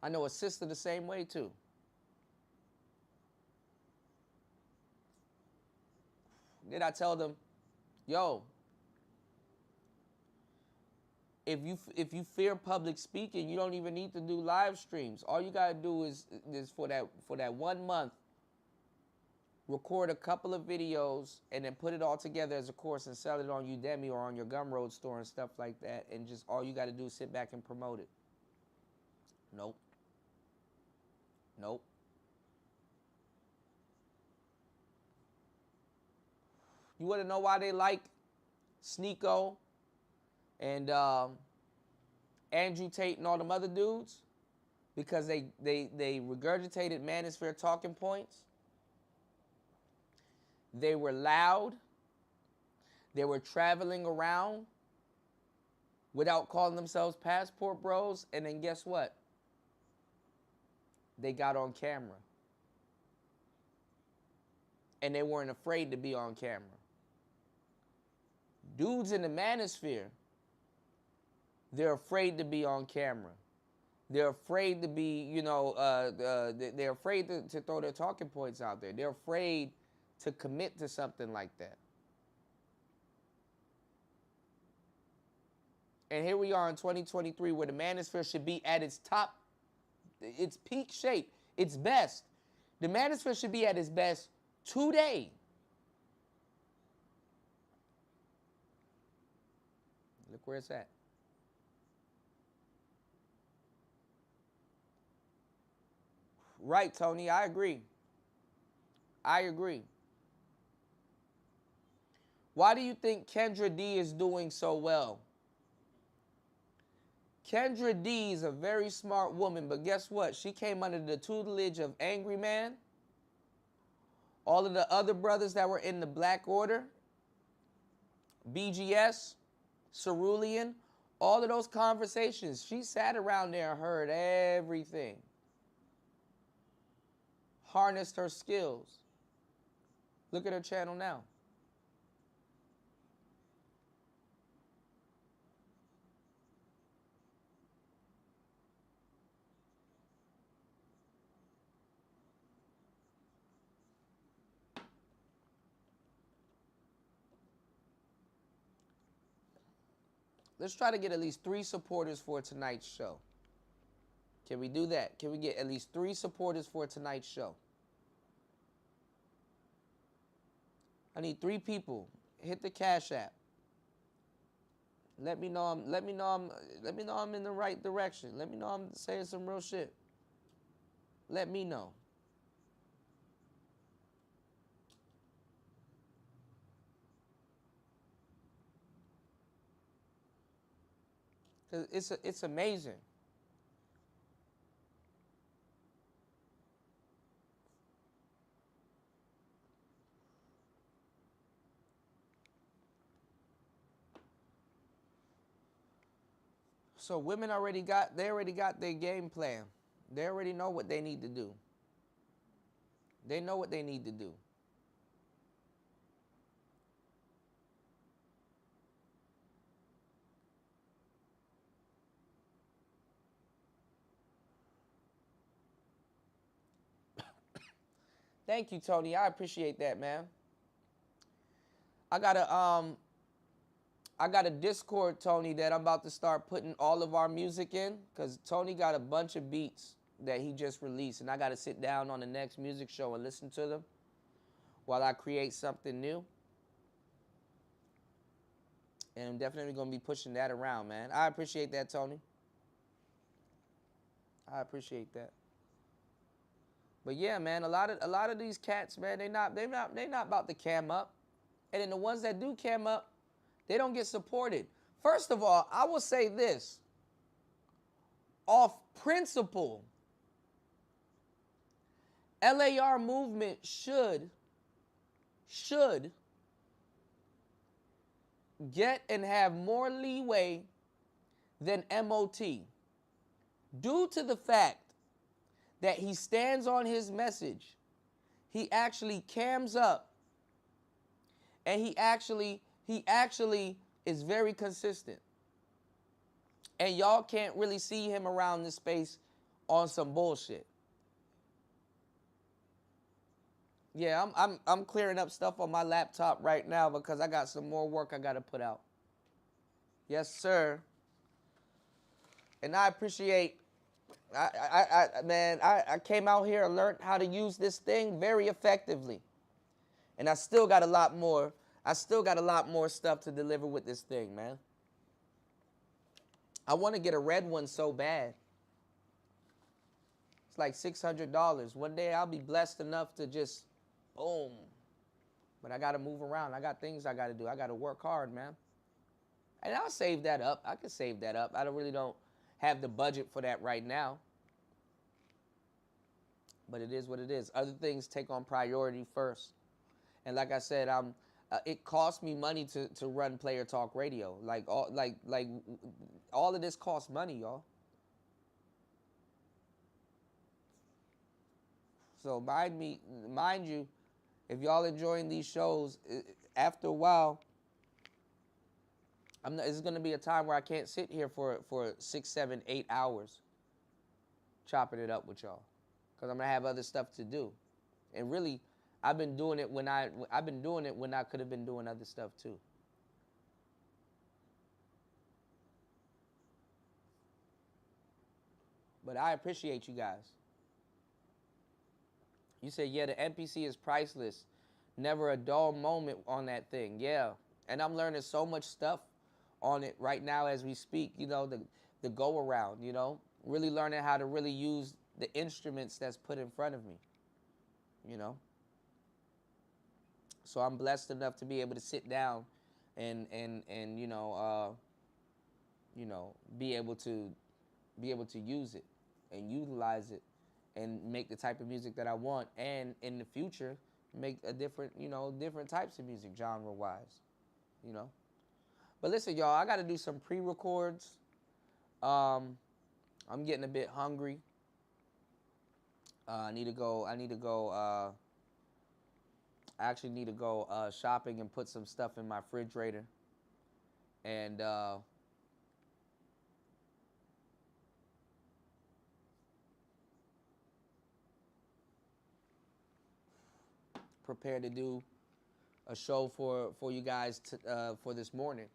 Speaker 1: I know a sister the same way too. Then I tell them, yo, if you fear public speaking, you don't even need to do live streams. All you gotta do is for that 1 month, record a couple of videos and then put it all together as a course and sell it on Udemy or on your Gumroad store and stuff like that. And just all you gotta do is sit back and promote it. Nope. Nope. You want to know why they like Sneeko and Andrew Tate and all them other dudes? Because they regurgitated manosphere talking points. They were loud. They were traveling around without calling themselves passport bros. And then guess what? They got on camera. And they weren't afraid to be on camera. Dudes in the manosphere, they're afraid to be on camera. They're afraid to be, you know, they're afraid to throw their talking points out there. They're afraid to commit to something like that. And here we are in 2023 where the manosphere should be at its top, its peak shape, its best. The manosphere should be at its best today. Look where it's at. Right, Tony, I agree. I agree. Why do you think Kendra D is doing so well? Kendra D is a very smart woman, but guess what? She came under the tutelage of Angry Man. All of the other brothers that were in the Black Order, BGS, Cerulean, all of those conversations, she sat around there and heard everything. Harnessed her skills. Look at her channel now. Let's try to get at least 3 supporters for tonight's show. Can we do that? Can we get at least 3 supporters for tonight's show? I need 3 people. Hit the Cash App. Let me know I'm in the right direction. Let me know I'm saying some real shit. Let me know. Cause it's amazing. So women already got their game plan. They already know what they need to do. They know what they need to do. Thank you, Tony. I appreciate that, man. I got a Discord, Tony, that I'm about to start putting all of our music in, because Tony got a bunch of beats that he just released, and I got to sit down on the next music show and listen to them while I create something new. And I'm definitely going to be pushing that around, man. I appreciate that, Tony. I appreciate that. But yeah, man, a lot of these cats, man, they not about to cam up. And then the ones that do cam up, they don't get supported. First of all, I will say this. Off principle, LAR movement should get and have more leeway than MOT, due to the fact that he stands on his message. He actually cams up, and he actually is very consistent. And y'all can't really see him around this space on some bullshit. Yeah, I'm clearing up stuff on my laptop right now because I got some more work I got to put out. Yes, sir. And I appreciate, I came out here and learned how to use this thing very effectively. And I still got a lot more stuff to deliver with this thing, man. I want to get a red one so bad. It's like $600. One day I'll be blessed enough to just, boom. But I got to move around. I got things I got to do. I got to work hard, man. And I'll save that up. I can save that up. I don't have the budget for that right now. But it is what it is. Other things take on priority first. And like I said, it costs me money to run Player Talk Radio. Like all of this costs money, y'all. So mind you, if y'all enjoying these shows, after a while, it's going to be a time where I can't sit here for 6, 7, 8 hours chopping it up with y'all, because I'm going to have other stuff to do. And really, I've been doing it when I could have been doing other stuff too. But I appreciate you guys. You say, yeah, the MPC is priceless. Never a dull moment on that thing. Yeah. And I'm learning so much stuff on it right now as we speak, you know, the go around, you know, really learning how to really use the instruments that's put in front of me, you know. So I'm blessed enough to be able to sit down and be able to use it and utilize it and make the type of music that I want, and in the future make a different types of music genre-wise, you know. But listen, y'all, I got to do some pre-records. I'm getting a bit hungry. I actually need to go shopping and put some stuff in my refrigerator. And prepare to do a show for you guys for this morning.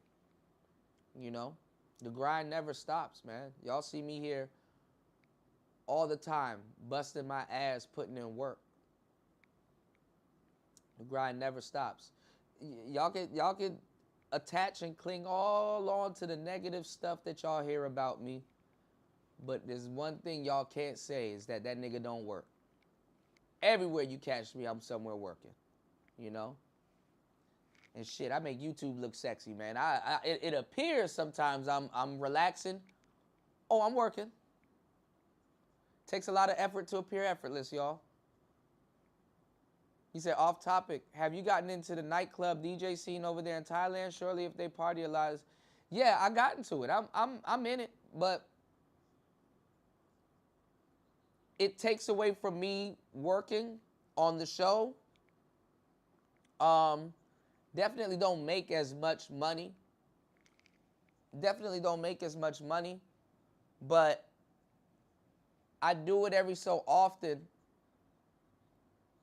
Speaker 1: You know, the grind never stops, man. Y'all see me here all the time, busting my ass, putting in work. The grind never stops. Y'all could attach and cling all on to the negative stuff that y'all hear about me. But there's one thing y'all can't say is that nigga don't work. Everywhere you catch me, I'm somewhere working, you know? And shit, I make YouTube look sexy, man. It appears sometimes I'm relaxing. Oh, I'm working. Takes a lot of effort to appear effortless, y'all. He said, off topic, have you gotten into the nightclub DJ scene over there in Thailand? Surely if they party a lot. Yeah, I got into it. I'm in it, but it takes away from me working on the show. Definitely don't make as much money. But I do it every so often.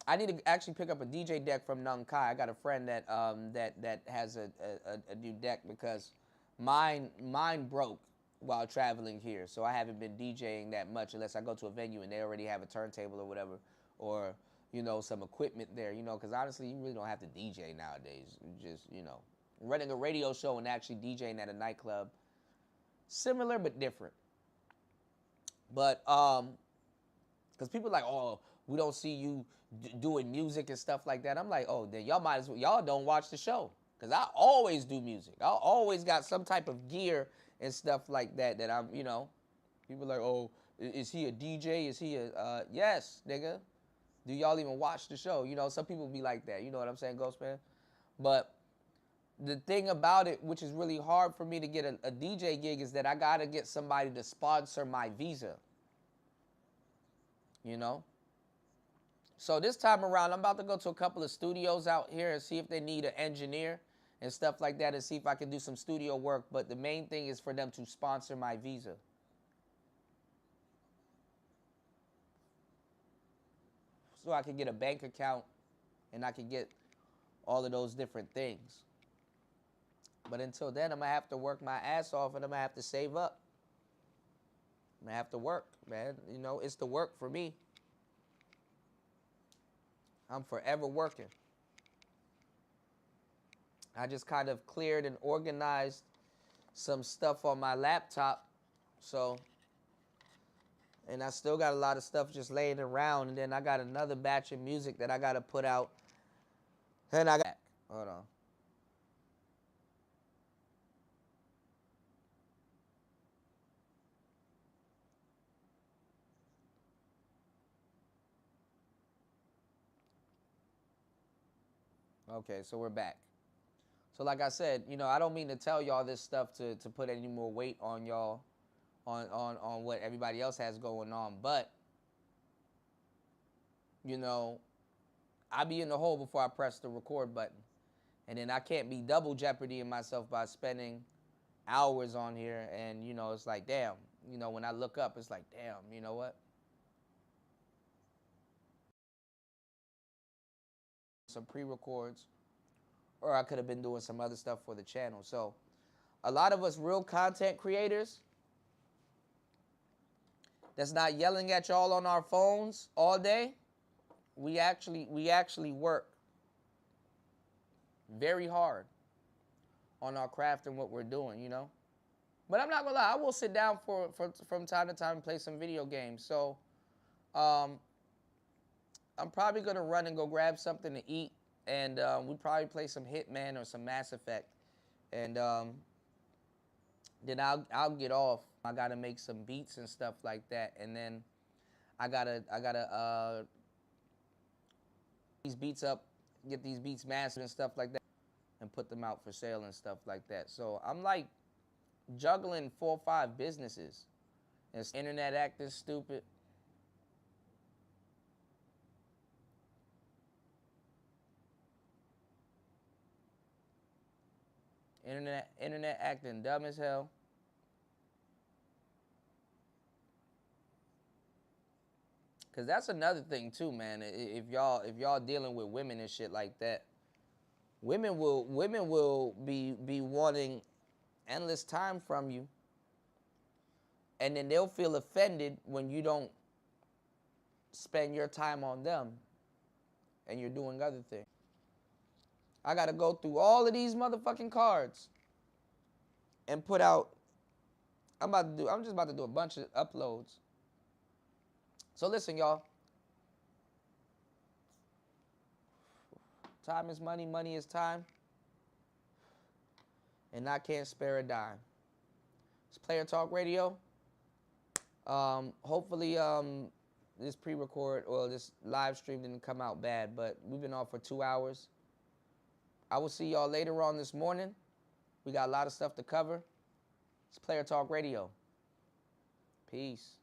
Speaker 1: I need to actually pick up a DJ deck from Nung Kai. I got a friend that that has a new deck because mine broke while traveling here, so I haven't been DJing that much unless I go to a venue and they already have a turntable or whatever, or you know, some equipment there, you know, because honestly, you really don't have to DJ nowadays. You just, you know, running a radio show and actually DJing at a nightclub, similar but different. But because people are like, oh, we don't see you doing music and stuff like that. I'm like, oh, then y'all might as well, y'all don't watch the show, because I always do music. I always got some type of gear and stuff like that that I'm, you know, people are like, oh, is he a DJ? Is he a, yes, nigga. Do y'all even watch the show? You know, some people be like that. You know what I'm saying, Ghost Man? But the thing about it, which is really hard for me to get a DJ gig, is that I got to get somebody to sponsor my visa. You know? So this time around, I'm about to go to a couple of studios out here and see if they need an engineer and stuff like that, and see if I can do some studio work. But the main thing is for them to sponsor my visa. So I can get a bank account and I can get all of those different things. But until then, I'm going to have to work my ass off and I'm going to have to save up. I'm going to have to work, man. You know, it's the work for me. I'm forever working. I just kind of cleared and organized some stuff on my laptop. So, and I still got a lot of stuff just laying around. And then I got another batch of music that I got to put out. And I got, hold on. Okay, so we're back. So like I said, you know, I don't mean to tell y'all this stuff to put any more weight on y'all, on what everybody else has going on. But, you know, I be in the hole before I press the record button. And then I can't be double jeopardying myself by spending hours on here. And, you know, it's like, damn, you know, when I look up, it's like, damn, you know what? Some pre-records, or I could have been doing some other stuff for the channel. So a lot of us real content creators that's not yelling at y'all on our phones all day, we actually work very hard on our craft and what we're doing, you know. But I'm not gonna lie, I will sit down from time to time and play some video games. So I'm probably gonna run and go grab something to eat, and we probably play some Hitman or some Mass Effect, and then I'll get off. I gotta make some beats and stuff like that, and then I gotta these beats up, get these beats mastered and stuff like that, and put them out for sale and stuff like that. So I'm like juggling 4 or 5 businesses. It's internet acting stupid. Internet acting dumb as hell. Cause that's another thing too, man. If y'all dealing with women and shit like that, women will be wanting endless time from you, and then they'll feel offended when you don't spend your time on them and you're doing other things. I got to go through all of these motherfucking cards and put out, I'm just about to do a bunch of uploads. So listen, y'all. Time is money, money is time. And I can't spare a dime. It's Player Talk Radio. Hopefully this pre-record or this live stream didn't come out bad, but we've been off for 2 hours. I will see y'all later on this morning. We got a lot of stuff to cover. It's Player Talk Radio. Peace.